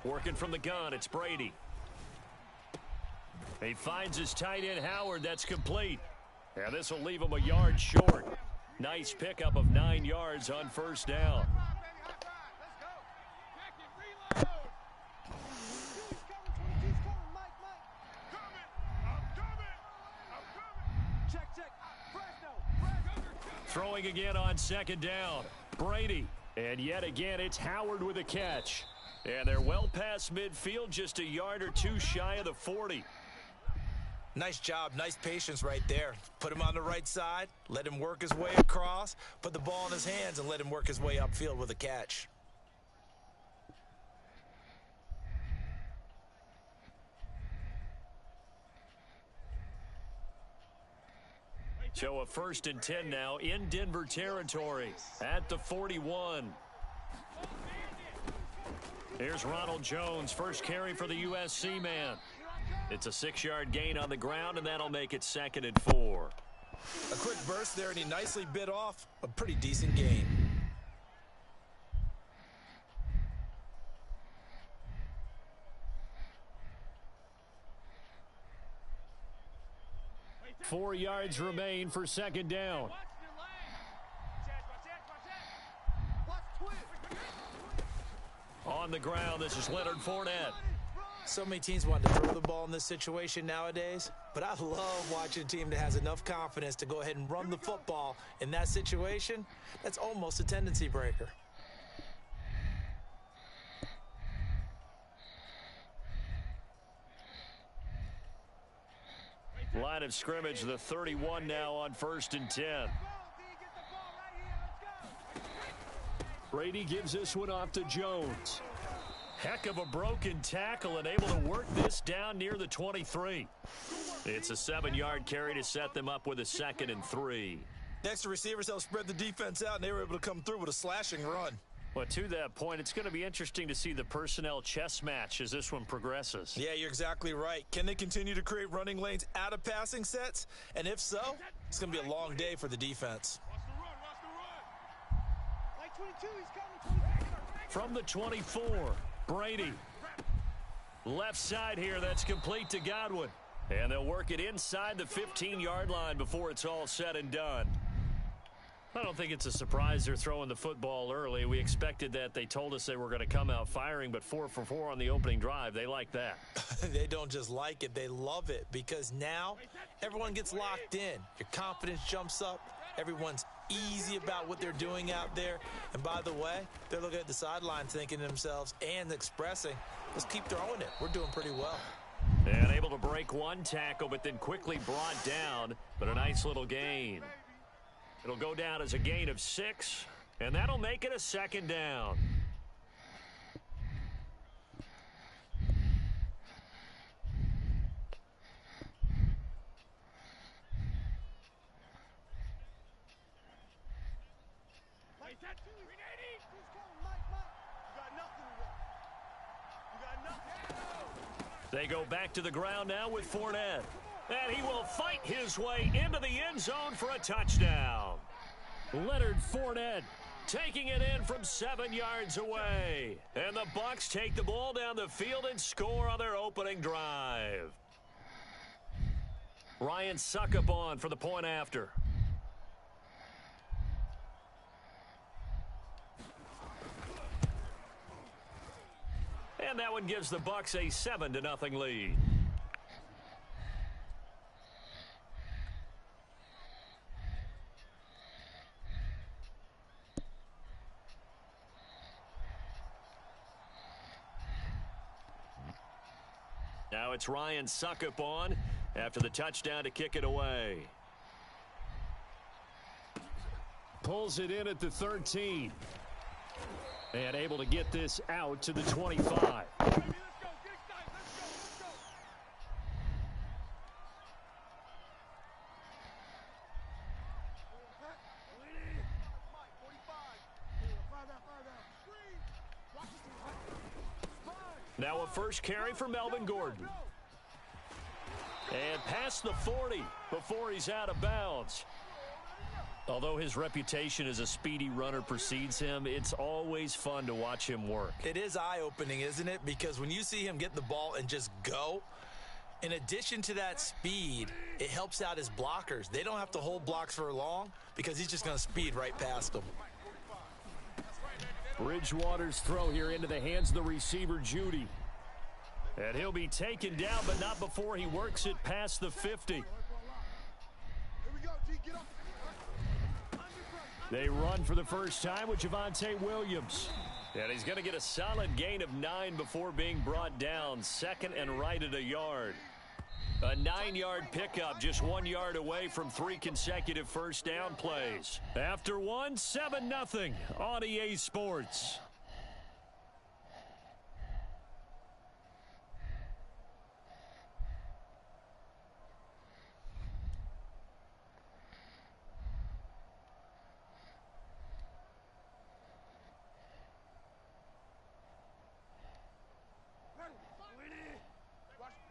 Working from the gun, it's Brady. He finds his tight end, Howard. That's complete. And this will leave him a yard short. Nice pickup of 9 yards on first down. Let's go. Back and reload. 22's coming, Mike. I'm coming. Check. Fresno. Throwing again on second down. Brady. And yet again, it's Howard with a catch. And they're well past midfield, just a yard or two shy of the 40. Nice job, nice patience right there. Put him on the right side, let him work his way across, put the ball in his hands, and let him work his way upfield with a catch. So a 1st and 10 now in Denver territory at the 41. Here's Ronald Jones, first carry for the USC man. It's a 6-yard gain on the ground, and that'll make it 2nd and 4. A quick burst there, and he nicely bit off a pretty decent gain. Four yards remain for 2nd down. On the ground, this is Leonard Fournette. So many teams want to throw the ball in this situation nowadays. But I love watching a team that has enough confidence to go ahead and run the football. In that situation, that's almost a tendency breaker. Line of scrimmage, the 31 now on 1st and 10. Brady gives this one off to Jones. Heck of a broken tackle and able to work this down near the 23. It's a 7-yard carry to set them up with a 2nd and 3. Next, the receivers helped spread the defense out, and they were able to come through with a slashing run. Well, to that point, it's going to be interesting to see the personnel chess match as this one progresses. Yeah, you're exactly right. Can they continue to create running lanes out of passing sets? And if so, it's going to be a long day for the defense. From the 24, Brady. Left side here, that's complete to Godwin. And they'll work it inside the 15-yard line before it's all said and done. I don't think it's a surprise they're throwing the football early. We expected that. They told us they were going to come out firing, but 4 for 4 on the opening drive. They like that. They don't just like it, they love it, because now everyone gets locked in. Your confidence jumps up. Everyone's easy about what they're doing out there. And by the way, they're looking at the sideline thinking to themselves and expressing, let's keep throwing it. We're doing pretty well. And able to break one tackle, but then quickly brought down, but a nice little gain. It'll go down as a gain of 6, and that'll make it a 2nd down. They go back to the ground now with Fournette. And he will fight his way into the end zone for a touchdown. Leonard Fournette taking it in from 7 yards away. And the Bucs take the ball down the field and score on their opening drive. Ryan Suckup on for the point after. And that one gives the Bucs a 7-0 lead. Now it's Ryan Suckup on after the touchdown to kick it away. Pulls it in at the 13. And able to get this out to the 25. Now a first carry for Melvin Gordon. And past the 40 before he's out of bounds. Although his reputation as a speedy runner precedes him, it's always fun to watch him work. It is eye-opening, isn't it? Because when you see him get the ball and just go, in addition to that speed, it helps out his blockers. They don't have to hold blocks for long because he's just going to speed right past them. Bridgewater's throw here into the hands of the receiver, Judy. And he'll be taken down, but not before he works it past the 50. They run for the first time with Javonte Williams. And he's going to get a solid gain of 9 before being brought down. 2nd and right at a yard. A 9-yard pickup, just 1 yard away from 3 consecutive first down plays. After one, 7-0 on EA Sports.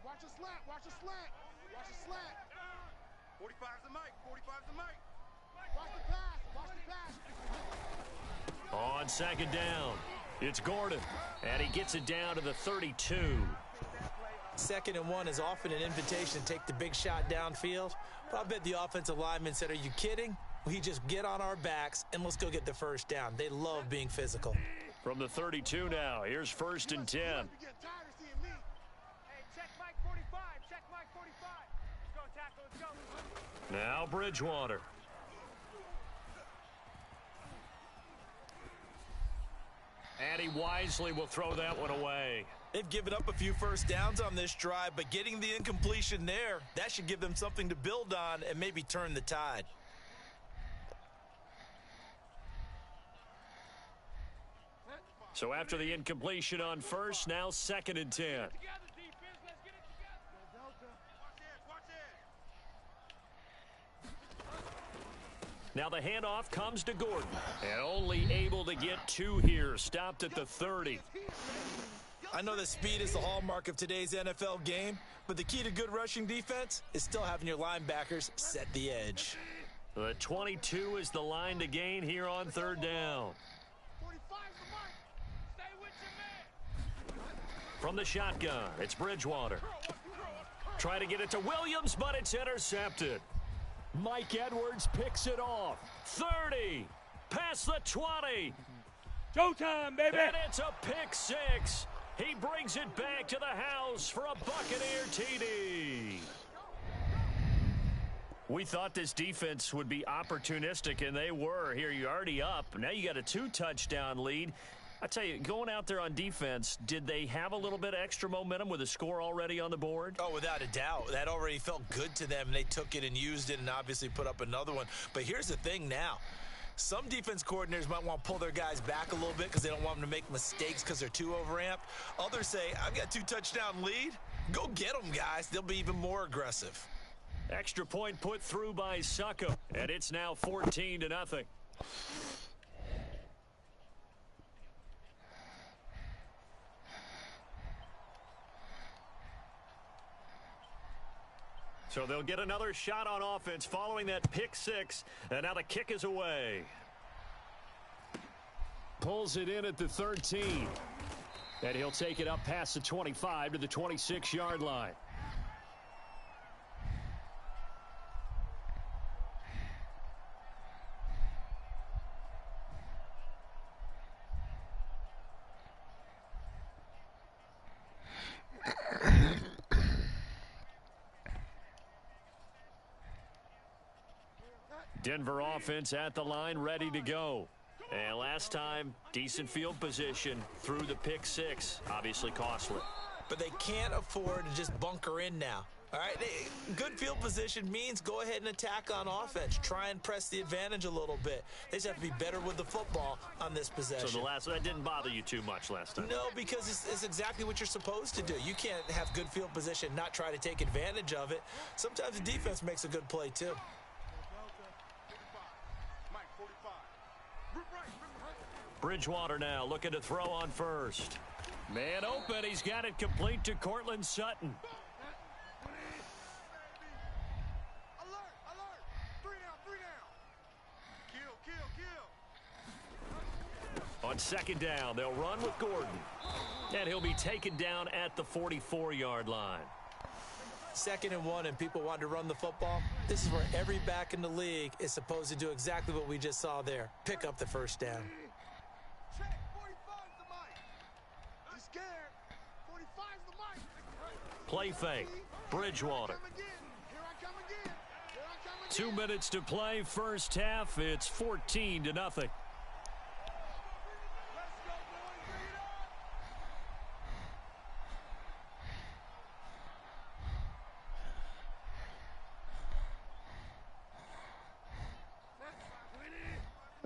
Watch a slant, watch a slant, watch a slant. 45's the mic, 45's the mic. Watch the pass, watch the pass. On 2nd down, it's Gordon, and he gets it down to the 32. 2nd and 1 is often an invitation to take the big shot downfield. But I bet the offensive lineman said, are you kidding? We just get on our backs and let's go get the first down. They love being physical. From the 32 now, here's 1st and 10. Hey, check Mike 45, check Mike 45. Let's go, Now Bridgewater. And he wisely will throw that one away. They've given up a few first downs on this drive, but getting the incompletion there, that should give them something to build on and maybe turn the tide. So after the incompletion on first, now 2nd and 10. Now the handoff comes to Gordon. And only able to get 2 here. Stopped at the 30. I know that speed is the hallmark of today's NFL game, but the key to good rushing defense is still having your linebackers set the edge. The 22 is the line to gain here on 3rd down. From the shotgun, it's Bridgewater. Try to get it to Williams, but it's intercepted. Mike Edwards picks it off. 30, past the 20. Showtime, baby. And it's a pick 6. He brings it back to the house for a Buccaneer TD. We thought this defense would be opportunistic, and they were. Here, you're already up. Now you got a 2-touchdown lead. I tell you, going out there on defense, did they have a little bit of extra momentum with a score already on the board? Oh, without a doubt. That already felt good to them. They took it and used it and obviously put up another one. But here's the thing now. Some defense coordinators might want to pull their guys back a little bit because they don't want them to make mistakes because they're too overamped. Others say, I've got a 2-touchdown lead. Go get them, guys. They'll be even more aggressive. Extra point put through by Succo, and it's now 14-0. So they'll get another shot on offense following that pick 6, and now the kick is away. Pulls it in at the 13, and he'll take it up past the 25 to the 26-yard line. Denver offense at the line, ready to go. And last time, decent field position through the pick 6. Obviously costly. But they can't afford to just bunker in now. All right, good field position means go ahead and attack on offense. Try and press the advantage a little bit. They just have to be better with the football on this possession. So that didn't bother you too much last time? No, because it's exactly what you're supposed to do. You can't have good field position, not try to take advantage of it. Sometimes the defense makes a good play too. Bridgewater now looking to throw on first. Man open. He's got it complete to Cortland Sutton. Alert, alert. 3 down. Kill. On 2nd down, they'll run with Gordon. And he'll be taken down at the 44-yard line. 2nd and 1 and people want to run the football. This is where every back in the league is supposed to do exactly what we just saw there. Pick up the first down. Check. 45's the mic. He's scared. 45's the mic. Play fake. Bridgewater. Here I come again. 2 minutes to play. First half. It's 14-0.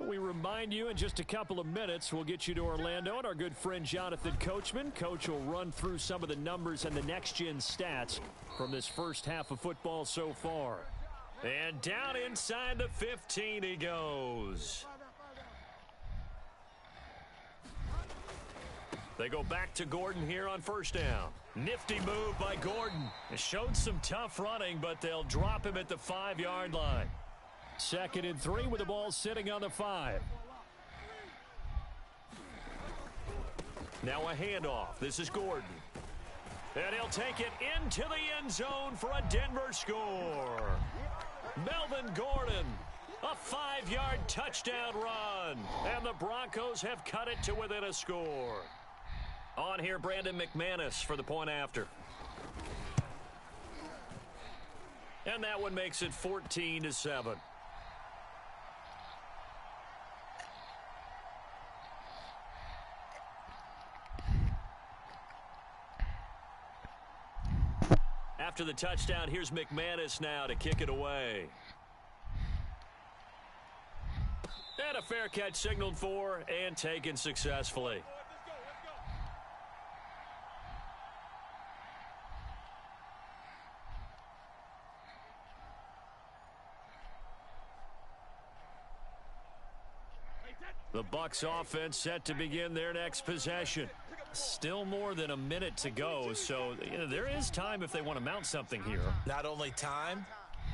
We remind you in just a couple of minutes, we'll get you to Orlando and our good friend Jonathan Coachman. Coach will run through some of the numbers and the next-gen stats from this first half of football so far. And down inside the 15 he goes. They go back to Gordon here on first down. Nifty move by Gordon. It showed some tough running, but they'll drop him at the 5-yard line. 2nd and 3 with the ball sitting on the 5. Now a handoff. This is Gordon. And he'll take it into the end zone for a Denver score. Melvin Gordon, a 5-yard touchdown run. And the Broncos have cut it to within a score. On here, Brandon McManus for the point after. And that one makes it 14-7. After the touchdown, here's McManus now to kick it away. And a fair catch signaled for and taken successfully. The Bucs offense set to begin their next possession. Still more than a minute to go, so there is time if they want to mount something here. Not only time,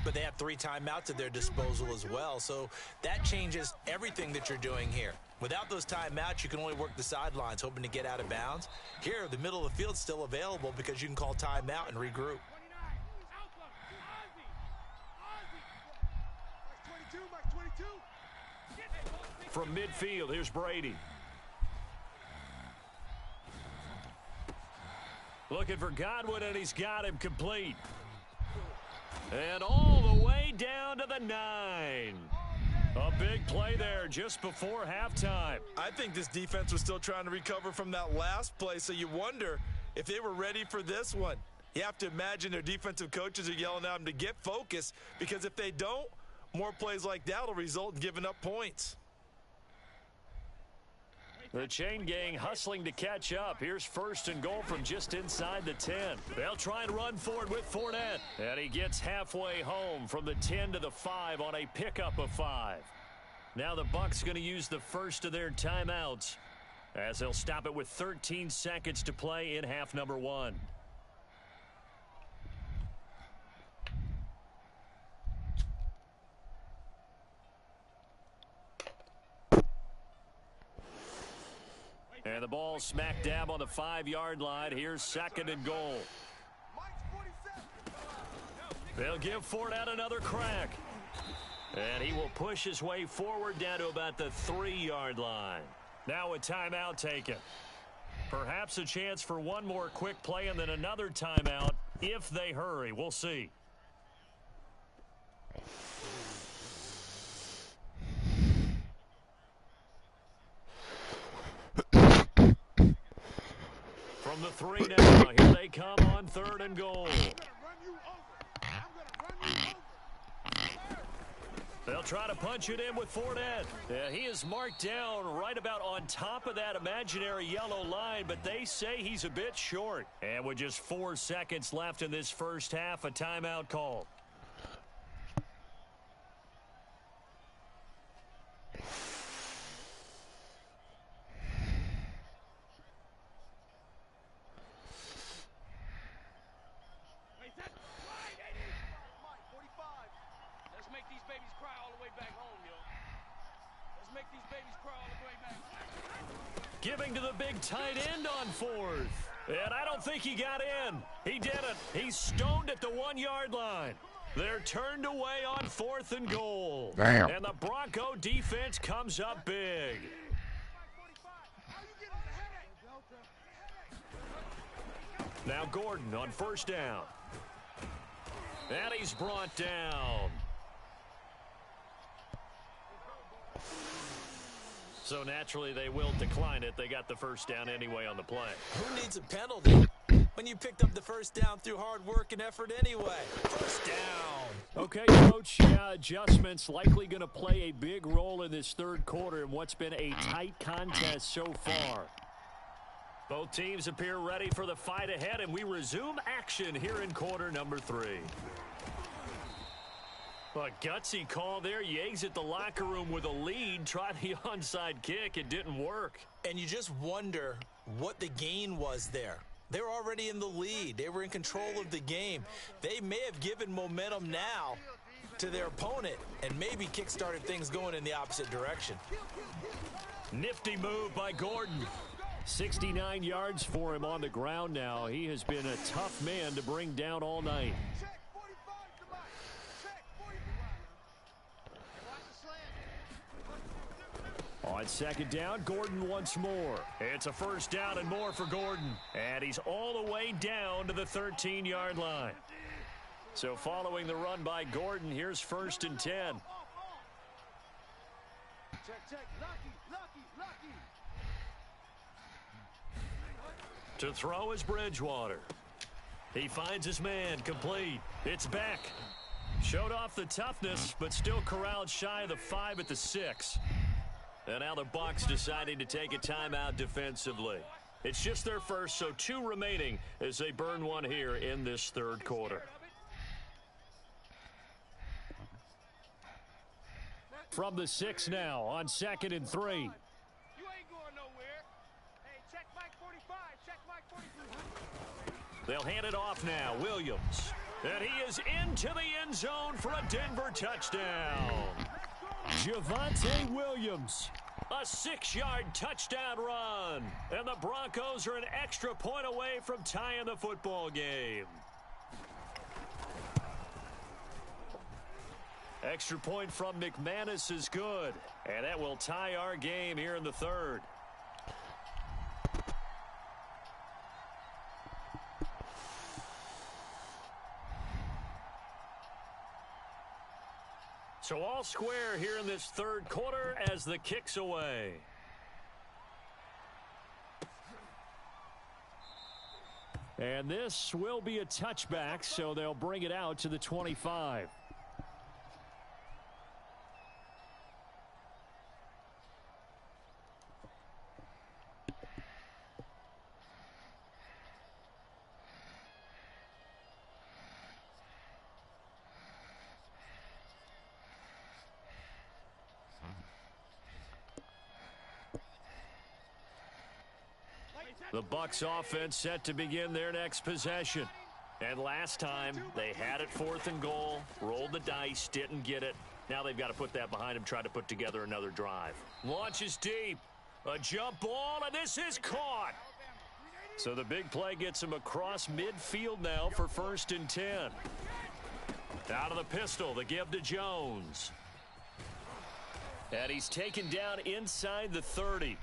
but they have 3 timeouts at their disposal as well, so that changes everything that you're doing here. Without those timeouts, you can only work the sidelines, hoping to get out of bounds. Here, the middle of the field's still available because you can call timeout and regroup. From midfield, here's Brady. Looking for Godwin, and he's got him complete. And all the way down to the 9. A big play there just before halftime. I think this defense was still trying to recover from that last play, so you wonder if they were ready for this one. You have to imagine their defensive coaches are yelling at them to get focused, because if they don't, more plays like that will result in giving up points. The chain gang hustling to catch up. Here's 1st and goal from just inside the 10. They'll try and run forward with Fournette. And he gets halfway home from the 10 to the 5 on a pickup of 5. Now the Bucs going to use the first of their timeouts as they'll stop it with 13 seconds to play in half number 1. And the ball smack dab on the 5-yard line. Here's 2nd and goal. They'll give Fournette another crack. And he will push his way forward down to about the 3-yard line. Now a timeout taken. Perhaps a chance for one more quick play and then another timeout if they hurry. We'll see. From the 3 now, here they come on 3rd and goal. They'll try to punch it in with Fournette. Yeah, he is marked down right about on top of that imaginary yellow line, but they say he's a bit short. And with just 4 seconds left in this first half, a timeout call. Giving to the big tight end on 4th. And I don't think he got in. He didn't. He's stoned at the 1-yard line. They're turned away on 4th and goal. Damn. And the Bronco defense comes up big. Now Gordon on 1st down. And he's brought down. So naturally they will decline it. They got the 1st down anyway on the play. Who needs a penalty when you picked up the 1st down through hard work and effort anyway? 1st down. Okay, Coach, adjustments likely going to play a big role in this 3rd quarter in what's been a tight contest so far. Both teams appear ready for the fight ahead, and we resume action here in quarter number 3. A gutsy call there. You exit the locker room with a lead. Try the onside kick. It didn't work. And you just wonder what the gain was there. They were already in the lead. They were in control of the game. They may have given momentum now to their opponent and maybe kick-started things going in the opposite direction. Nifty move by Gordon. 69 yards for him on the ground now. He has been a tough man to bring down all night. On 2nd down, Gordon once more. It's a 1st down and more for Gordon. And he's all the way down to the 13-yard line. So following the run by Gordon, here's 1st and 10. Check. Lucky. To throw is Bridgewater. He finds his man, complete. It's Beck. Showed off the toughness, but still corralled shy of the 5 at the 6. And now the Bucs deciding to take a timeout defensively. It's just their first, so 2 remaining as they burn one here in this 3rd quarter. From the 6 now on 2nd and 3. You ain't going nowhere. Hey, check Mike 45. Check Mike 45. They'll hand it off now. Williams. And he is into the end zone for a Denver touchdown. Javonte Williams. A 6-yard touchdown run. And the Broncos are an extra point away from tying the football game. Extra point from McManus is good. And that will tie our game here in the 3rd. So all square here in this 3rd quarter as the kick's away. And this will be a touchback, so they'll bring it out to the 25. The Bucs offense set to begin their next possession. And last time, they had it 4th and goal, rolled the dice, didn't get it. Now they've got to put that behind them, try to put together another drive. Launches deep. A jump ball, and this is caught. So the big play gets him across midfield now for 1st and 10. Out of the pistol, the give to Jones. And he's taken down inside the 30.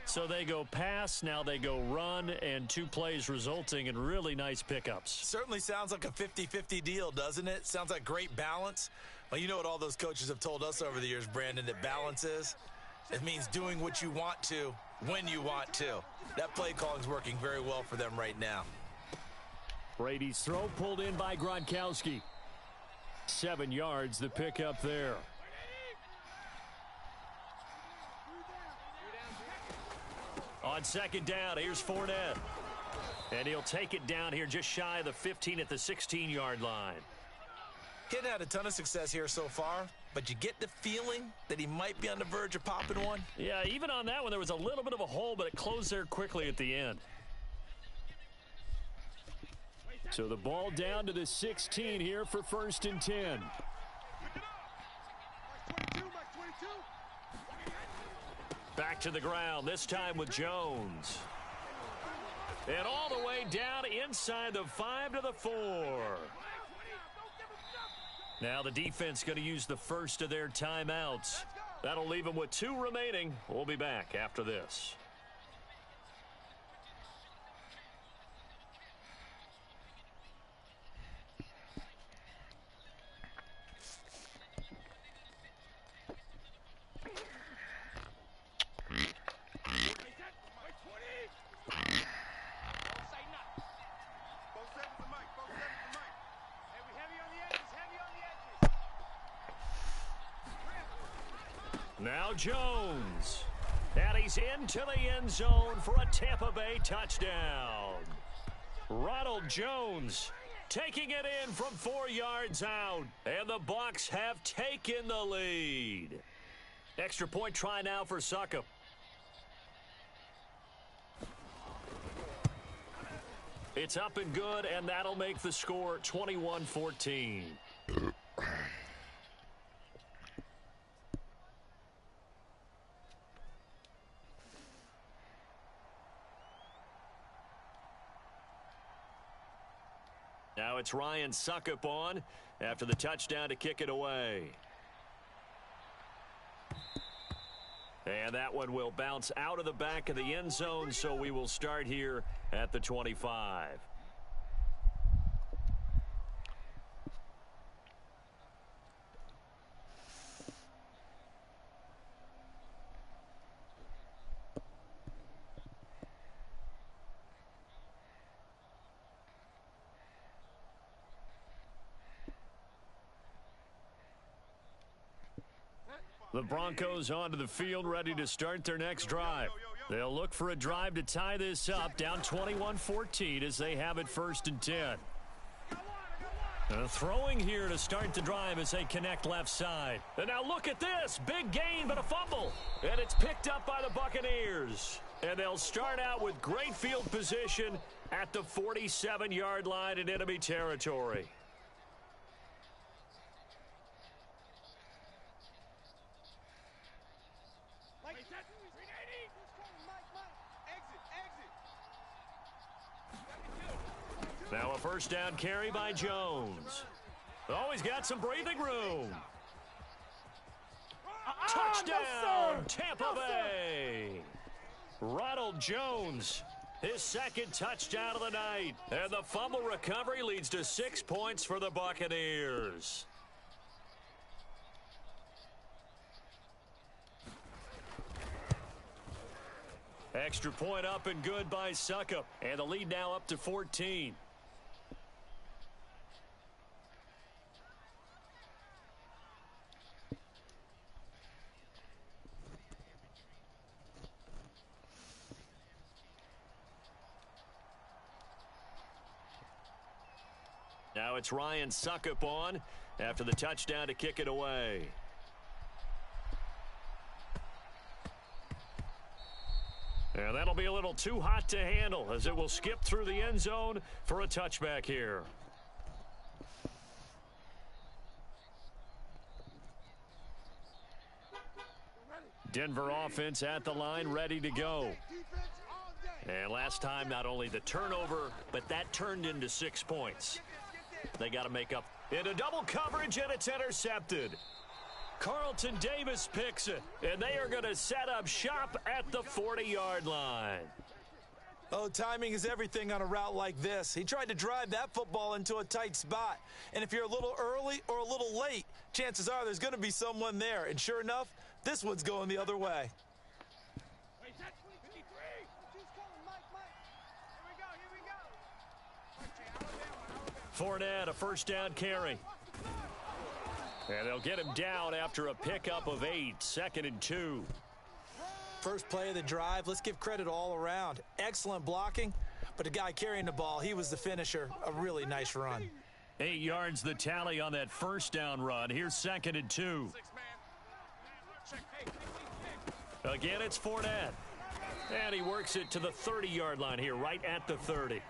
So they go pass, now they go run, and 2 plays resulting in really nice pickups. Certainly sounds like a 50-50 deal, doesn't it? Sounds like great balance. Well, you know what all those coaches have told us over the years, Brandon, that balance is? It means doing what you want to when you want to. That play calling is working very well for them right now. Brady's throw pulled in by Gronkowski. 7 yards, the pickup there. On 2nd down, here's Fournette. And he'll take it down here just shy of the 15 at the 16-yard line. He hadn't had a ton of success here so far, but you get the feeling that he might be on the verge of popping one. Yeah, even on that one, there was a little bit of a hole, but it closed there quickly at the end. So the ball down to the 16 here for 1st and 10. Back to the ground, this time with Jones. And all the way down inside the 5 to the 4. Now the defense going to use the first of their timeouts. That'll leave them with 2 remaining. We'll be back after this. Now Jones. And he's into the end zone for a Tampa Bay touchdown. Ronald Jones taking it in from 4 yards out. And the Bucs have taken the lead. Extra point try now for Succop. It's up and good, and that'll make the score 21-14. Now it's Ryan Succop on after the touchdown to kick it away. And that one will bounce out of the back of the end zone, so we will start here at the 25. The Broncos onto the field, ready to start their next drive. They'll look for a drive to tie this up, down 21-14 as they have it 1st and 10. Throwing here to start the drive as they connect left side. And now look at this. Big gain, but a fumble. And it's picked up by the Buccaneers. And they'll start out with great field position at the 47-yard line in enemy territory. Now a 1st down carry by Jones. Oh, he's got some breathing room. Touchdown, Tampa Bay. Ronald Jones, his 2nd touchdown of the night. And the fumble recovery leads to 6 points for the Buccaneers. Extra point up and good by Succop. And the lead now up to 14. Now it's Ryan Succop on after the touchdown to kick it away. And that'll be a little too hot to handle as it will skip through the end zone for a touchback here. Denver offense at the line, ready to go. And last time, not only the turnover, but that turned into 6 points. They got to make up into double coverage, and it's intercepted. Carlton Davis picks it, and they are going to set up shop at the 40-yard line. Oh, timing is everything on a route like this. He tried to drive that football into a tight spot. And if you're a little early or a little late, chances are there's going to be someone there. And sure enough, this one's going the other way. Fournette, a 1st down carry. And they'll get him down after a pickup of 8, 2nd and 2. First play of the drive, let's give credit all around. Excellent blocking, but the guy carrying the ball, he was the finisher. A really nice run. 8 yards the tally on that 1st down run. Here's 2nd and 2. Again, it's Fournette. And he works it to the 30-yard line here, right at the 30.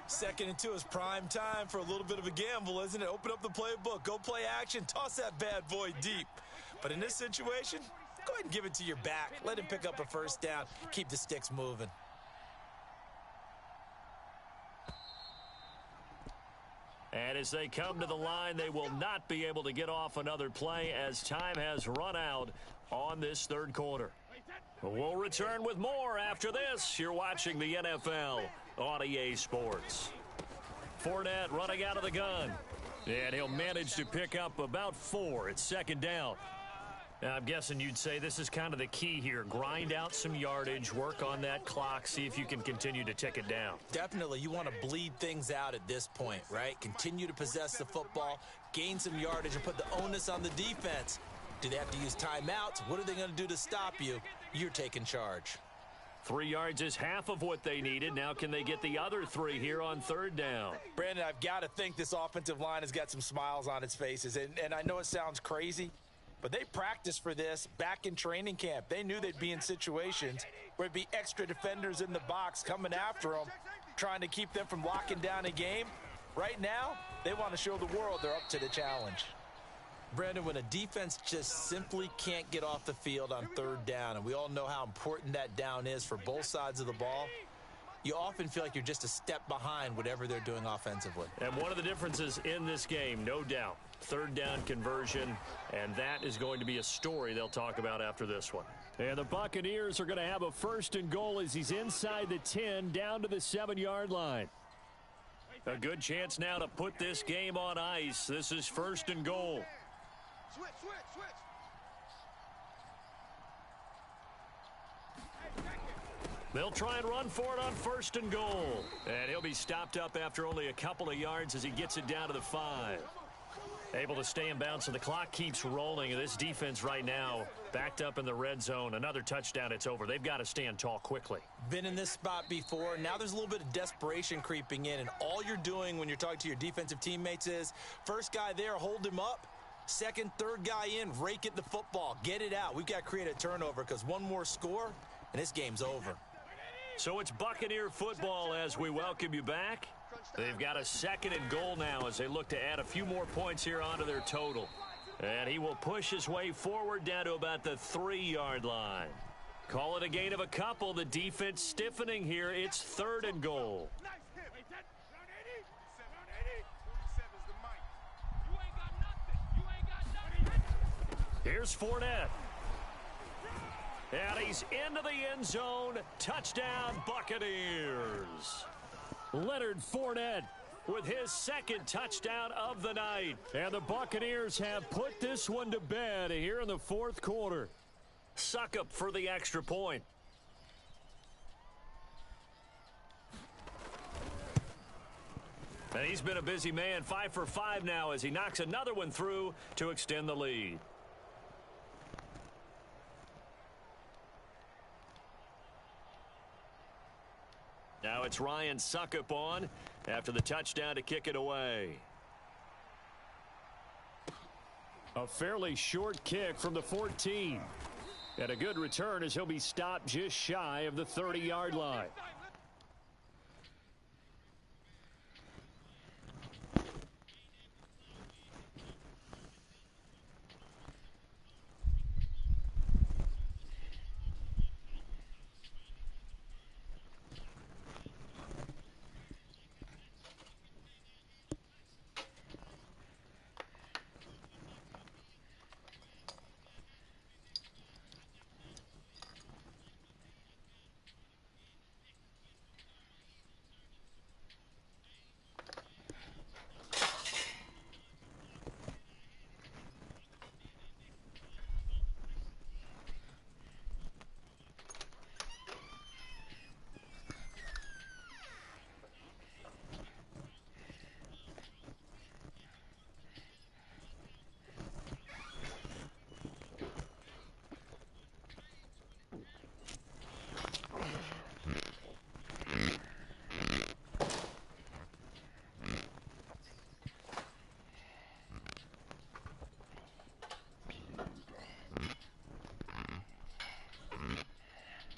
2nd and 2 is prime time for a little bit of a gamble, isn't it? Open up the playbook, go play action, toss that bad boy deep. But in this situation, go ahead and give it to your back. Let him pick up a 1st down. Keep the sticks moving. And as they come to the line, they will not be able to get off another play as time has run out on this 3rd quarter. We'll return with more after this. You're watching the NFL on EA Sports. Fournette running out of the gun. And he'll manage to pick up about 4. It's 2nd down. Now, I'm guessing you'd say this is kind of the key here. Grind out some yardage, work on that clock, see if you can continue to tick it down. Definitely. You want to bleed things out at this point, right? Continue to possess the football, gain some yardage, and put the onus on the defense. Do they have to use timeouts? What are they going to do to stop you? You're taking charge. 3 yards is half of what they needed. Now can they get the other 3 here on 3rd down? Brandon, I've got to think this offensive line has got some smiles on its faces. And I know it sounds crazy, but they practiced for this back in training camp. They knew they'd be in situations where there'd be extra defenders in the box coming after them, trying to keep them from locking down a game. Right now, they want to show the world they're up to the challenge. Brandon, when a defense just simply can't get off the field on 3rd down, and we all know how important that down is for both sides of the ball, you often feel like you're just a step behind whatever they're doing offensively. And one of the differences in this game, no doubt, 3rd down conversion, and that is going to be a story they'll talk about after this one. And the Buccaneers are going to have a 1st and goal as he's inside the 10, down to the 7-yard line. A good chance now to put this game on ice. This is 1st and goal. Switch. They'll try and run for it on 1st and goal. And he'll be stopped up after only a couple of yards as he gets it down to the 5. Able to stay in bounds, so the clock keeps rolling. And this defense right now backed up in the red zone. Another touchdown, it's over. They've got to stand tall quickly. Been in this spot before. Now there's a little bit of desperation creeping in, and all you're doing when you're talking to your defensive teammates is first guy there, hold him up. Second, third guy in, rake at the football. Get it out. We've got to create a turnover because one more score, and this game's over. So it's Buccaneer football as we welcome you back. They've got a 2nd and goal now as they look to add a few more points here onto their total. And he will push his way forward down to about the 3-yard line. Call it a gain of a couple. The defense stiffening here. It's 3rd and goal. Here's Fournette. And he's into the end zone. Touchdown, Buccaneers. Leonard Fournette with his 2nd touchdown of the night. And the Buccaneers have put this one to bed here in the 4th quarter. Suck up for the extra point. And he's been a busy man, 5 for 5 now as he knocks another one through to extend the lead. Now it's Ryan Suckup on after the touchdown to kick it away. A fairly short kick from the 14. And a good return as he'll be stopped just shy of the 30-yard line.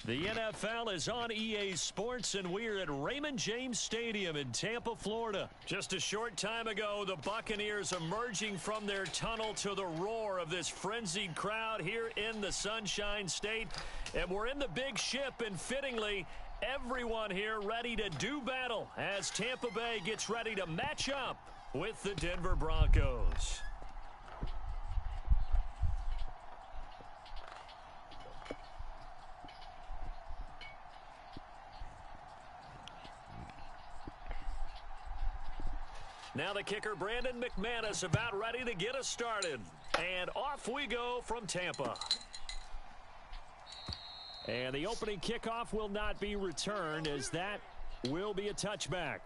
The NFL is on EA Sports, and we're at Raymond James Stadium in Tampa, Florida. Just a short time ago, the Buccaneers emerging from their tunnel to the roar of this frenzied crowd here in the Sunshine State. And we're in the big ship, and fittingly, everyone here ready to do battle as Tampa Bay gets ready to match up with the Denver Broncos. Now the kicker, Brandon McManus, about ready to get us started. And off we go from Tampa. And the opening kickoff will not be returned, as that will be a touchback.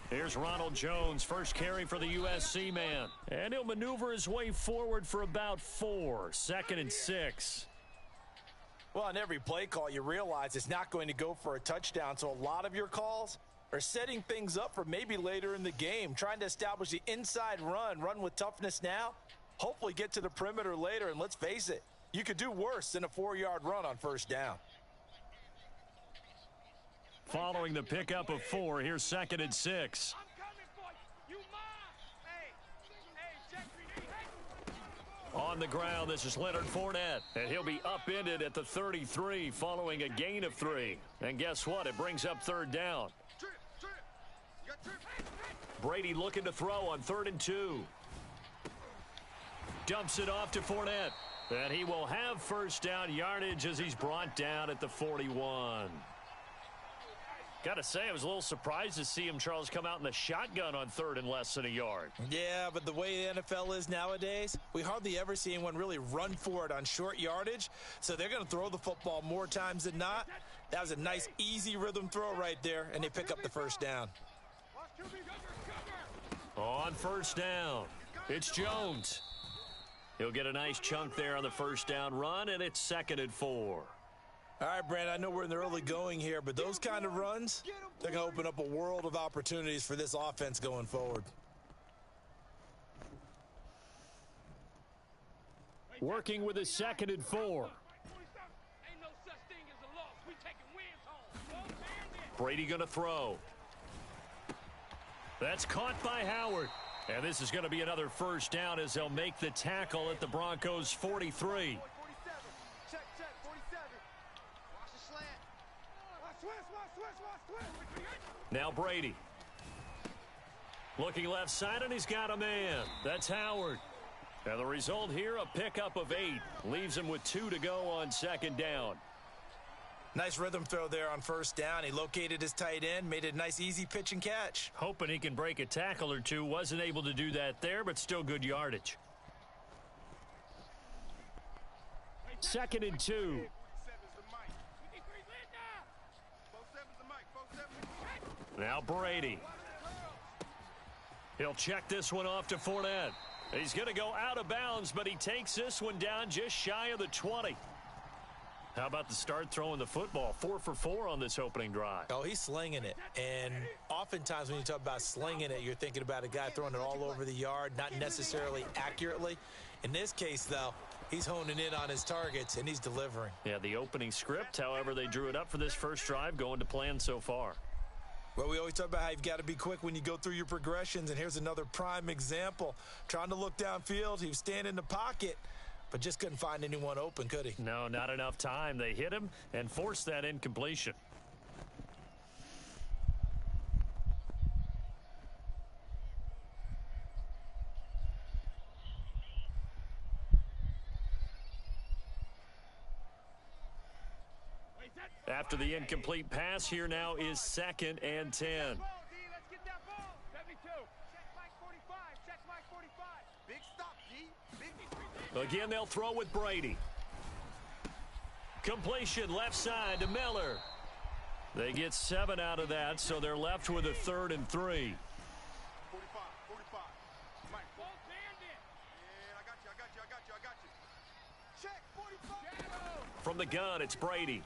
Here's Ronald Jones, first carry for the USC man. And he'll maneuver his way forward for about 4. 2nd and 6. Well, on every play call, you realize it's not going to go for a touchdown. So a lot of your calls are setting things up for maybe later in the game, trying to establish the inside run with toughness now, hopefully get to the perimeter later. And let's face it, you could do worse than a 4-yard run on first down. Following the pickup of 4, here's 2nd and 6. On the ground, this is Leonard Fournette, and he'll be upended at the 33 following a gain of 3. And guess what? It brings up 3rd down. Brady looking to throw on 3rd and 2. Dumps it off to Fournette. And he will have first down yardage as he's brought down at the 41. Got to say, I was a little surprised to see him, Charles, come out in the shotgun on third and less than a yard. Yeah, but the way the NFL is nowadays, we hardly ever see anyone really run for it on short yardage. So they're going to throw the football more times than not. That was a nice, easy rhythm throw right there, and they pick up the first down. On first down, it's Jones. He'll get a nice chunk there on the first down run, and it's 2nd and 4. All right, Brand, I know we're in the early going here, but those kind of runs, they're going to open up a world of opportunities for this offense going forward. Working with a 2nd and 4. Brady going to throw. That's caught by Howard. And this is going to be another first down as they'll make the tackle at the Broncos' 43. Now Brady. Looking left side, and he's got a man. That's Howard. And the result here, a pickup of 8. Leaves him with 2 to go on 2nd down. Nice rhythm throw there on first down. He located his tight end, made it a nice, easy pitch and catch. Hoping he can break a tackle or two. Wasn't able to do that there, but still good yardage. 2nd and 2. Now Brady. He'll check this one off to Fournette. He's going to go out of bounds, but he takes this one down just shy of the 20. How about the start throwing the football? 4 for 4 on this opening drive. Oh, he's slinging it. And oftentimes when you talk about slinging it, you're thinking about a guy throwing it all over the yard, not necessarily accurately. In this case, though, he's honing in on his targets, and he's delivering. Yeah, the opening script, however, they drew it up for this first drive, going to plan so far. Well, we always talk about how you've got to be quick when you go through your progressions, and here's another prime example. Trying to look downfield, he was standing in the pocket, but just couldn't find anyone open, could he? No, not enough time. They hit him and forced that incompletion. After the incomplete pass, here now is 2nd and 10. Again, they'll throw with Brady. Completion left side to Miller. They get 7 out of that, so they're left with a 3rd and 3. From the gun, it's Brady.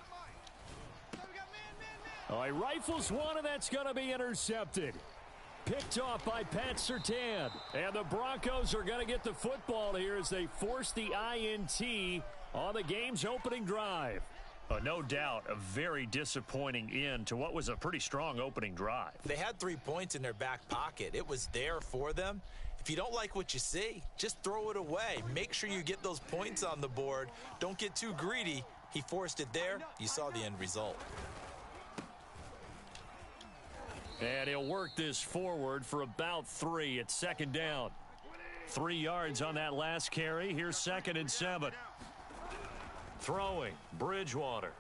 Oh, he rifles one, and that's going to be intercepted. Picked off by Pat Surtain. And the Broncos are going to get the football here as they force the INT on the game's opening drive. No doubt a very disappointing end to what was a pretty strong opening drive. They had 3 points in their back pocket. It was there for them. If you don't like what you see, just throw it away. Make sure you get those points on the board. Don't get too greedy. He forced it there. You saw the end result. And he'll work this forward for about 3 at 2nd down. 3 yards on that last carry. Here's 2nd and 7. Throwing, Bridgewater.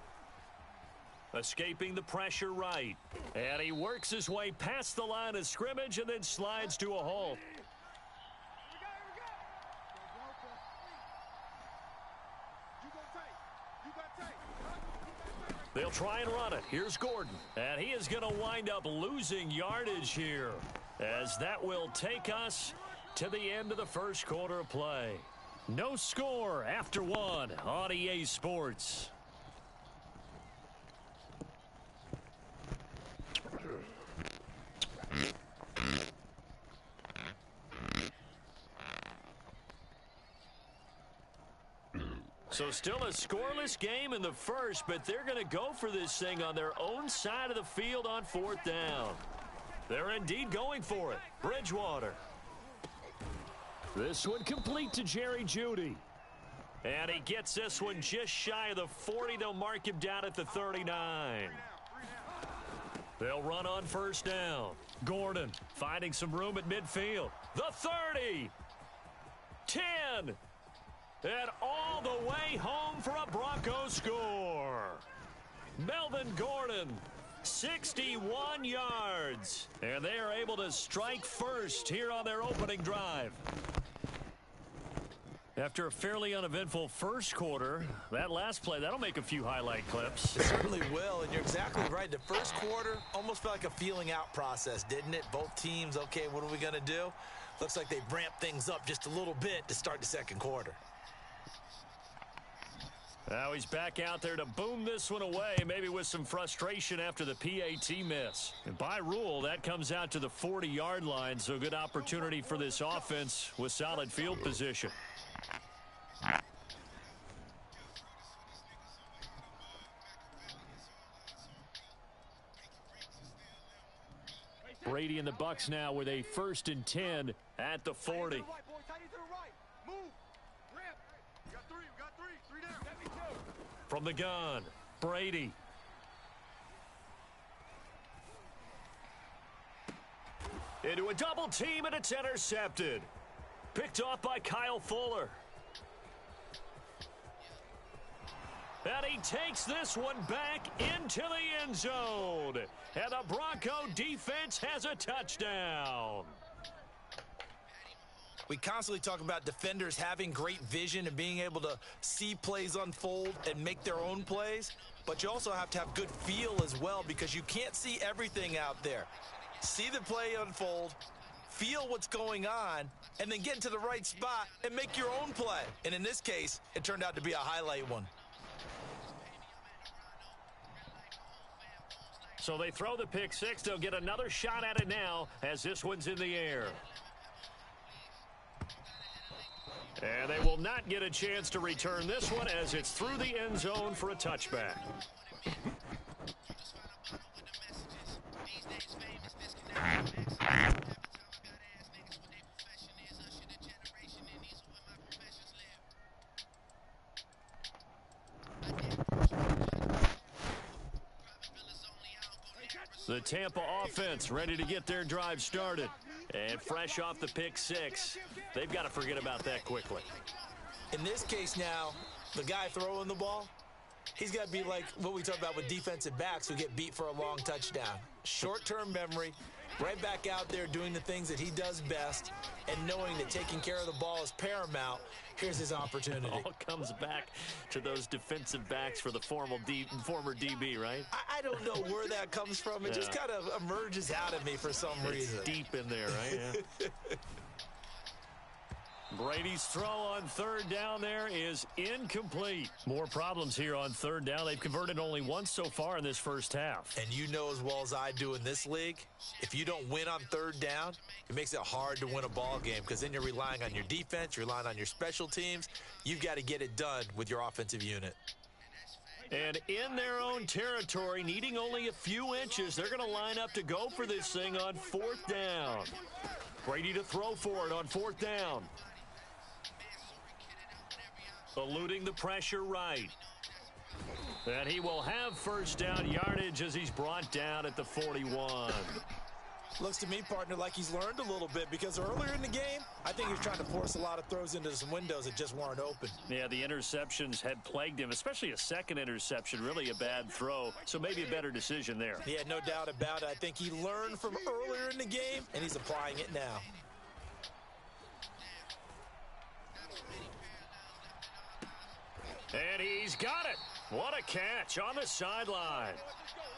Escaping the pressure right. And he works his way past the line of scrimmage and then slides to a halt. They'll try and run it. Here's Gordon. And he is going to wind up losing yardage here, as that will take us to the end of the first quarter of play. No score after 1 on EA Sports. So still a scoreless game in the first, but they're going to go for this thing on their own side of the field on 4th down. They're indeed going for it. Bridgewater. This one complete to Jerry Jeudy. And he gets this one just shy of the 40. They'll mark him down at the 39. They'll run on 1st down. Gordon finding some room at midfield. The 30. 10. And all the way home for a Broncos score. Melvin Gordon, 61 yards. And they are able to strike first here on their opening drive. After a fairly uneventful first quarter, that last play, that'll make a few highlight clips. It certainly will, and you're exactly right. The first quarter almost felt like a feeling out process, didn't it? Both teams, okay, what are we going to do? Looks like they ramped things up just a little bit to start the second quarter. Now he's back out there to boom this one away, maybe with some frustration after the PAT miss. And by rule, that comes out to the 40-yard line, so a good opportunity for this offense with solid field position. Brady and the Bucs now with a 1st and 10 at the 40. From the gun, Brady. Into a double team, and it's intercepted. Picked off by Kyle Fuller. And he takes this one back into the end zone. And the Bronco defense has a touchdown. We constantly talk about defenders having great vision and being able to see plays unfold and make their own plays. But you also have to have good feel as well, because you can't see everything out there. See the play unfold, feel what's going on, and then get into the right spot and make your own play. And in this case, it turned out to be a highlight one. So they throw the pick six. They'll get another shot at it now as this one's in the air. And they will not get a chance to return this one as it's through the end zone for a touchback. The Tampa offense ready to get their drive started. And fresh off the pick six, they've got to forget about that quickly. In this case now, the guy throwing the ball, he's got to be like what we talk about with defensive backs who get beat for a long touchdown. Short-term memory, right back out there doing the things that he does best, and knowing that taking care of the ball is paramount. Here's his opportunity. It all comes back to those defensive backs for the former DB, right? I don't know where that comes from. It just kind of emerges out of me for some reason. It's deep in there, right? Yeah. Brady's throw on third down there is incomplete. More problems here on third down. They've converted only once so far in this first half. And you know as well as I do in this league, if you don't win on third down, it makes it hard to win a ball game, because then you're relying on your defense, you're relying on your special teams. You've got to get it done with your offensive unit. And in their own territory, needing only a few inches, they're going to line up to go for this thing on fourth down. Brady to throw for it on fourth down. Eluding the pressure right. And he will have first down yardage as he's brought down at the 41. Looks to me, partner, like he's learned a little bit, because earlier in the game, I think he was trying to force a lot of throws into some windows that just weren't open. Yeah, the interceptions had plagued him, especially a second interception, really a bad throw. So maybe a better decision there. Yeah, no doubt about it. I think he learned from earlier in the game, and he's applying it now. And he's got it. What a catch on the sideline.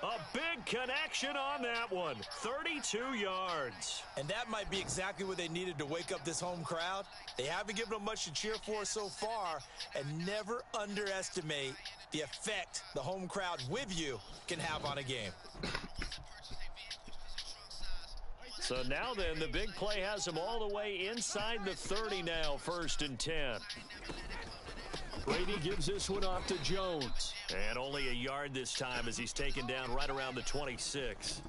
A big connection on that one. 32 yards. And that might be exactly what they needed to wake up this home crowd. They haven't given them much to cheer for so far, and never underestimate the effect the home crowd with you can have on a game. So now then, the big play has them all the way inside the 30 now, 1st and 10. Brady gives this one off to Jones. And only a yard this time as he's taken down right around the 26.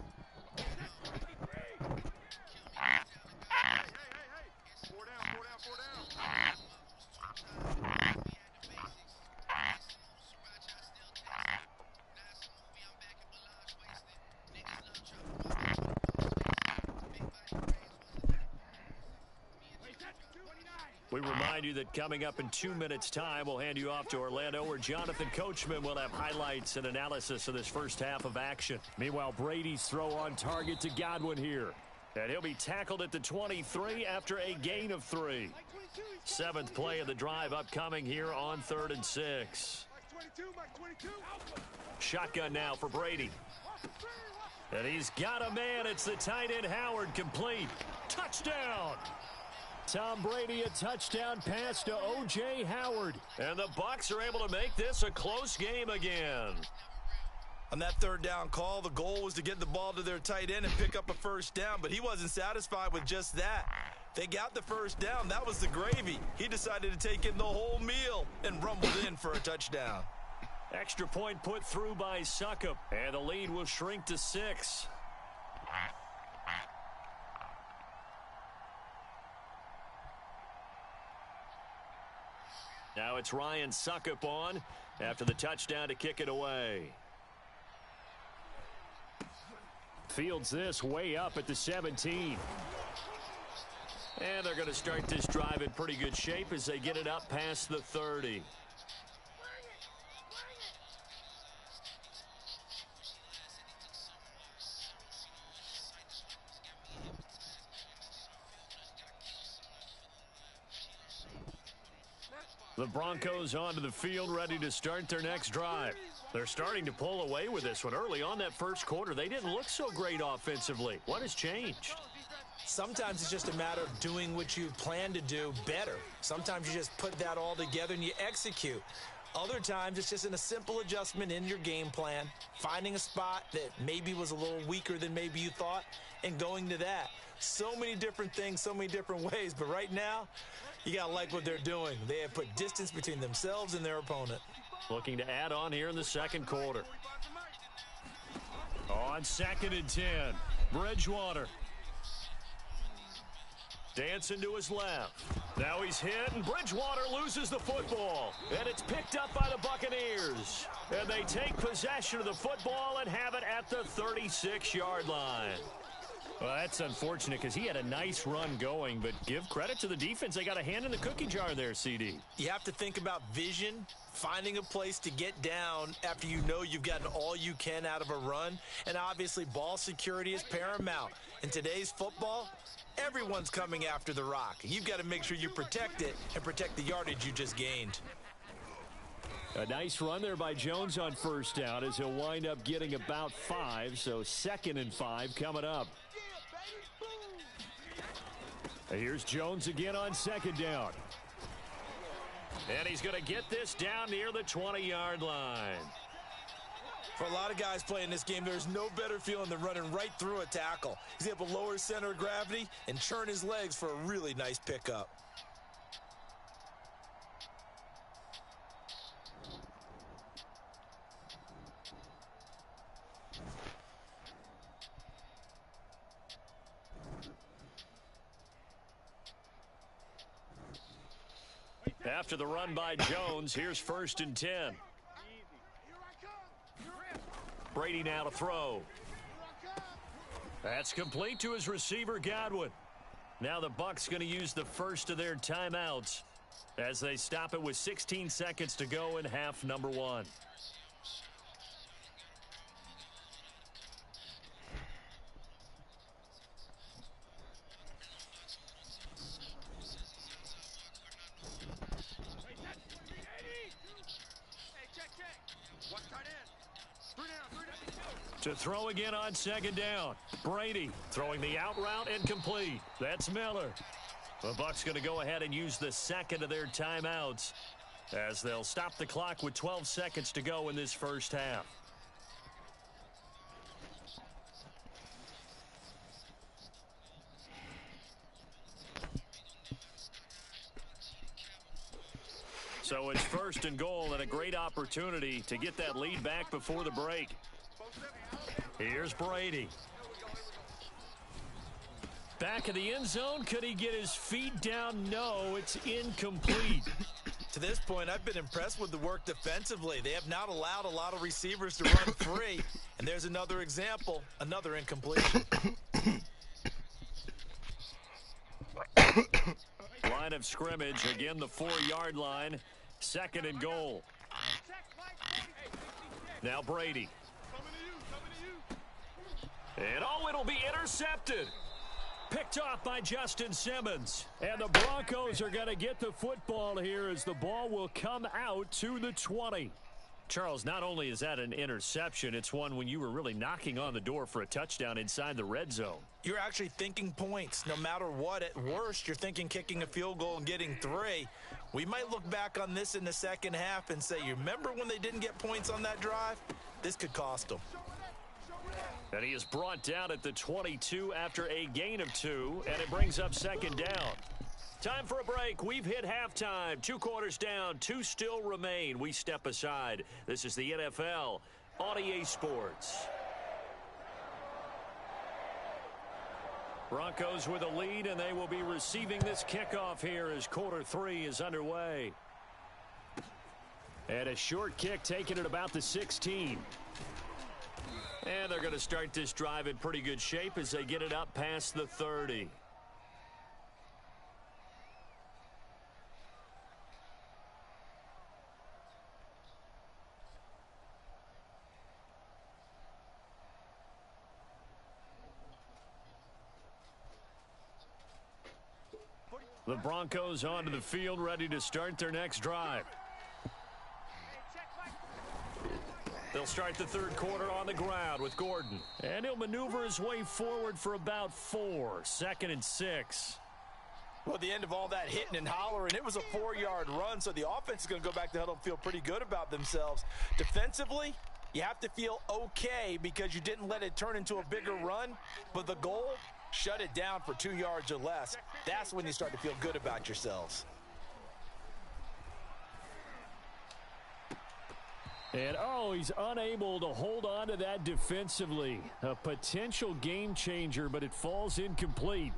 We remind you that coming up in 2 minutes' time, we'll hand you off to Orlando, where Jonathan Coachman will have highlights and analysis of this first half of action. Meanwhile, Brady's throw on target to Godwin here. And he'll be tackled at the 23 after a gain of 3. 7th play of the drive upcoming here on 3rd and 6. Shotgun now for Brady. And he's got a man. It's the tight end Howard, complete. Touchdown! Tom Brady, a touchdown pass to O.J. Howard. And the Bucs are able to make this a close game again. On that 3rd down call, the goal was to get the ball to their tight end and pick up a 1st down, but he wasn't satisfied with just that. They got the 1st down. That was the gravy. He decided to take in the whole meal and rumbled in for a touchdown. Extra point put through by Succop, and the lead will shrink to 6. Now it's Ryan Succop on after the touchdown to kick it away. Fields this way up at the 17. And they're going to start this drive in pretty good shape as they get it up past the 30. The Broncos onto the field, ready to start their next drive. They're starting to pull away with this one. Early on that first quarter, they didn't look so great offensively. What has changed? Sometimes it's just a matter of doing what you plan to do better. Sometimes you just put that all together and you execute. Other times it's just in a simple adjustment in your game plan, finding a spot that maybe was a little weaker than maybe you thought, and going to that. So many different things, so many different ways, but right now, you got to like what they're doing. They have put distance between themselves and their opponent. Looking to add on here in the second quarter. On 2nd and 10, Bridgewater. Dancing to his left. Now he's hit, and Bridgewater loses the football. And it's picked up by the Buccaneers. And they take possession of the football and have it at the 36-yard line. Well, that's unfortunate because he had a nice run going, but give credit to the defense. They got a hand in the cookie jar there, CD. You have to think about vision, finding a place to get down after you know you've gotten all you can out of a run, and obviously ball security is paramount. In today's football, everyone's coming after the rock. You've got to make sure you protect it and protect the yardage you just gained. A nice run there by Jones on 1st down as he'll wind up getting about 5, so 2nd and 5 coming up. Here's Jones again on 2nd down. And he's going to get this down near the 20-yard line. For a lot of guys playing this game, there's no better feeling than running right through a tackle. He's able to lower his center of gravity and churn his legs for a really nice pickup. After the run by Jones, here's 1st and 10. Brady now to throw. That's complete to his receiver, Godwin. Now the Bucs going to use the first of their timeouts as they stop it with 16 seconds to go in half number 1. To throw again on 2nd down. Brady throwing the out route and complete. That's Miller. The Bucs going to go ahead and use the second of their timeouts as they'll stop the clock with 12 seconds to go in this first half. So it's 1st and goal and a great opportunity to get that lead back before the break. Here's Brady. Back of the end zone. Could he get his feet down? No, it's incomplete. To this point, I've been impressed with the work defensively. They have not allowed a lot of receivers to run free. And there's another example, another incompletion. Line of of scrimmage. Again, the 4-yard line. 2nd and goal. Now Brady. And it'll be intercepted. Picked off by Justin Simmons. And the Broncos are going to get the football here as the ball will come out to the 20. Charles, not only is that an interception, it's one when you were really knocking on the door for a touchdown inside the red zone. You're actually thinking points. No matter what, at worst, you're thinking kicking a field goal and getting 3. We might look back on this in the second half and say, you remember when they didn't get points on that drive? This could cost them. And he is brought down at the 22 after a gain of 2, and it brings up 2nd down. Time for a break. We've hit halftime. 2 quarters down. 2 still remain. We step aside. This is the NFL on EA Sports. Broncos with a lead, and they will be receiving this kickoff here as quarter 3 is underway. And a short kick taken at about the 16. And they're going to start this drive in pretty good shape as they get it up past the 30. The Broncos onto the field, ready to start their next drive. They'll start the 3rd quarter on the ground with Gordon. And he'll maneuver his way forward for about 4. 2nd and 6. Well, at the end of all that hitting and hollering, it was a 4-yard run, so the offense is going to go back to the huddle and feel pretty good about themselves. Defensively, you have to feel okay because you didn't let it turn into a bigger run, but the goal, shut it down for 2 yards or less. That's when you start to feel good about yourselves. And, he's unable to hold on to that defensively. A potential game changer, but it falls incomplete.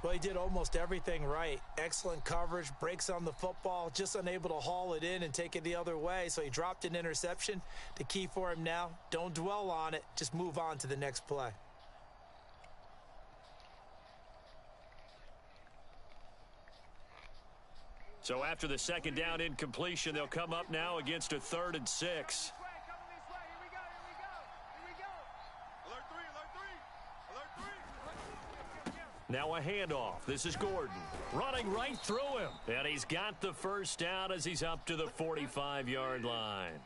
Well, he did almost everything right. Excellent coverage, breaks on the football, just unable to haul it in and take it the other way. So he dropped an interception. The key for him now, don't dwell on it. Just move on to the next play. So after the 2nd down incompletion, they'll come up now against a 3rd and 6. Now a handoff. This is Gordon. Running right through him. And he's got the 1st down as he's up to the 45-yard line.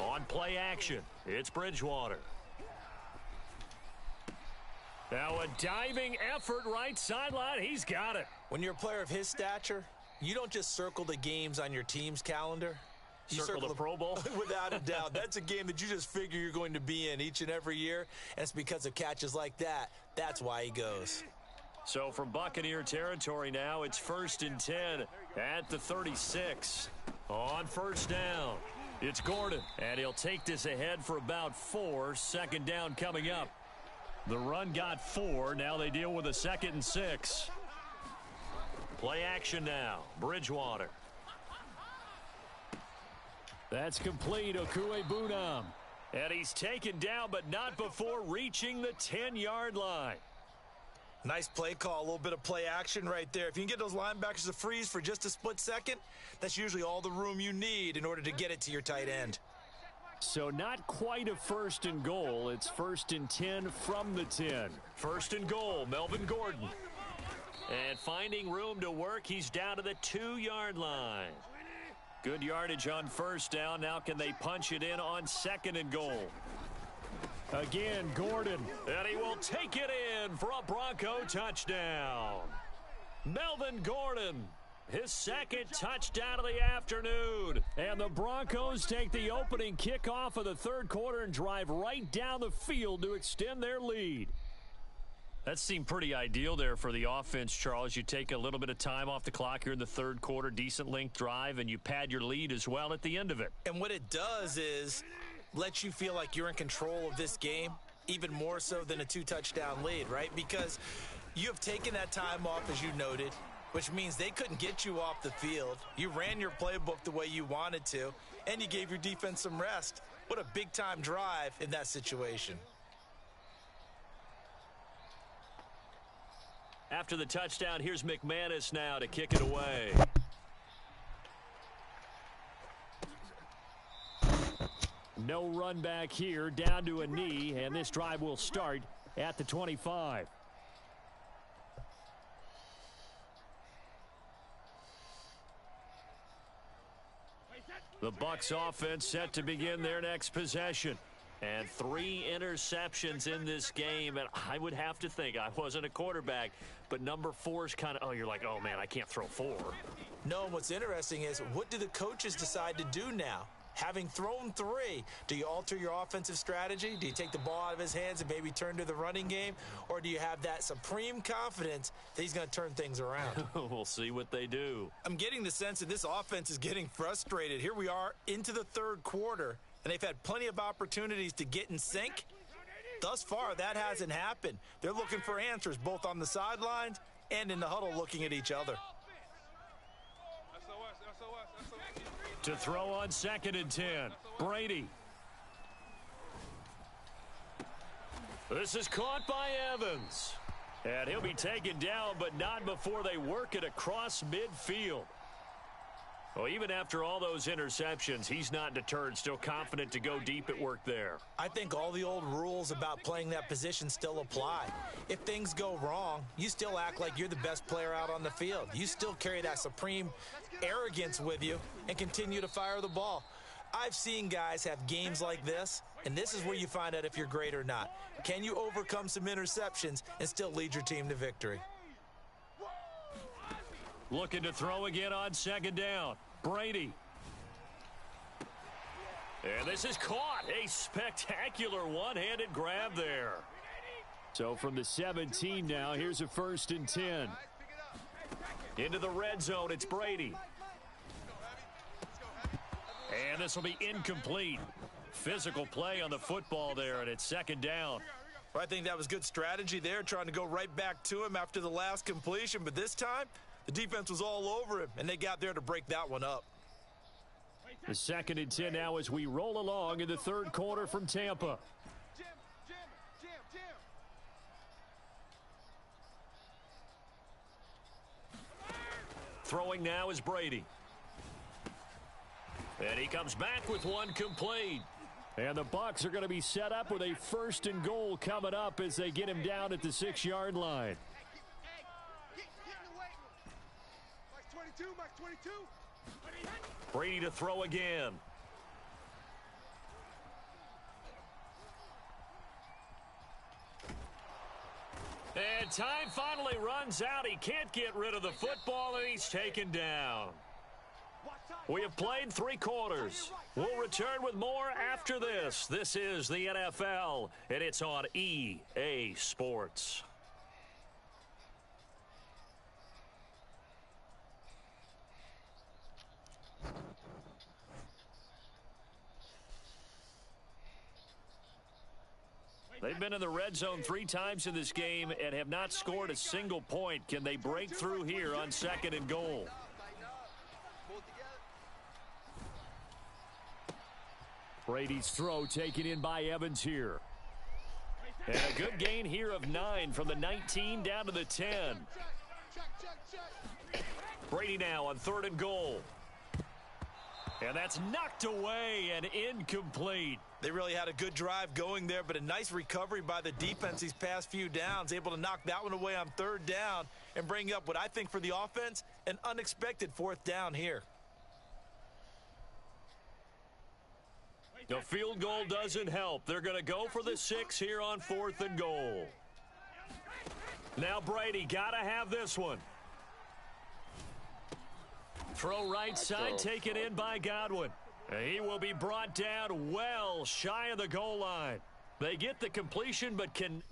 On play action, it's Bridgewater. Now a diving effort right sideline. He's got it. When you're a player of his stature, you don't just circle the games on your team's calendar. You circle the Pro Bowl? Without a doubt. That's a game that you just figure you're going to be in each and every year, and it's because of catches like that. That's why he goes. So from Buccaneer territory now, it's 1st and 10 at the 36. On 1st down, it's Gordon, and he'll take this ahead for about 4. 2nd down coming up. The run got 4. Now they deal with a 2nd and 6. Play action now. Bridgewater. That's complete. Okuebunam. And he's taken down, but not before reaching the 10-yard line. Nice play call. A little bit of play action right there. If you can get those linebackers to freeze for just a split second, that's usually all the room you need in order to get it to your tight end. So not quite a 1st and goal. It's 1st and 10 from the 10. 1st and goal, Melvin Gordon. And finding room to work, he's down to the 2-yard line. Good yardage on 1st down. Now can they punch it in on 2nd and goal? Again, Gordon. And he will take it in for a Bronco touchdown. Melvin Gordon. His 2nd touchdown of the afternoon. And the Broncos take the opening kickoff of the 3rd quarter and drive right down the field to extend their lead. That seemed pretty ideal there for the offense, Charles. You take a little bit of time off the clock here in the 3rd quarter, decent length drive, and you pad your lead as well at the end of it. And what it does is let you feel like you're in control of this game, even more so than a 2-touchdown lead, right? Because you have taken that time off, as you noted, which means they couldn't get you off the field. You ran your playbook the way you wanted to, and you gave your defense some rest. What a big-time drive in that situation. After the touchdown, here's McManus now to kick it away. No run back here, down to a knee, and this drive will start at the 25. The Bucs offense set to begin their next possession. And 3 interceptions in this game. And I would have to think, I wasn't a quarterback, but number 4 is kind of, you're like, oh, man, I can't throw 4. No, what's interesting is, what do the coaches decide to do now? Having thrown 3, do you alter your offensive strategy? Do you take the ball out of his hands and maybe turn to the running game? Or do you have that supreme confidence that he's going to turn things around? We'll see what they do. I'm getting the sense that this offense is getting frustrated. Here we are into the third quarter, and they've had plenty of opportunities to get in sync. Thus far, that hasn't happened. They're looking for answers both on the sidelines and in the huddle looking at each other. To throw on 2nd and 10, Brady. This is caught by Evans. And he'll be taken down, but not before they work it across midfield. Well, even after all those interceptions, he's not deterred, still confident to go deep at work there. I think all the old rules about playing that position still apply. If things go wrong, you still act like you're the best player out on the field. You still carry that supreme arrogance with you and continue to fire the ball. I've seen guys have games like this, and this is where you find out if you're great or not. Can you overcome some interceptions and still lead your team to victory? Looking to throw again on 2nd down. Brady. And this is caught. A spectacular one-handed grab there. So from the 17 now, here's a 1st and 10. Into the red zone, it's Brady. And this will be incomplete. Physical play on the football there, and it's 2nd down. Well, I think that was good strategy there, trying to go right back to him after the last completion. But this time, the defense was all over him, and they got there to break that one up. The 2nd and 10 now as we roll along in the third quarter from Tampa. Throwing now is Brady. And he comes back with one complete. And the Bucs are going to be set up with a 1st and goal coming up as they get him down at the 6-yard line. Brady to throw again. And time finally runs out. He can't get rid of the football, and he's taken down. We have played 3 quarters. We'll return with more after this. This is the NFL, and it's on EA Sports. They've been in the red zone 3 times in this game and have not scored a single point. Can they break through here on 2nd and goal? Brady's throw taken in by Evans here. And a good gain here of 9 from the 19 down to the 10. Brady now on 3rd and goal. And that's knocked away and incomplete. They really had a good drive going there, but a nice recovery by the defense these past few downs, able to knock that one away on 3rd down and bring up what I think for the offense, an unexpected 4th down here. The field goal doesn't help. They're going to go for the 6 here on 4th and goal. Now Brady got to have this one. Throw right side, taken in by Godwin. He will be brought down well shy of the goal line. They get the completion, but can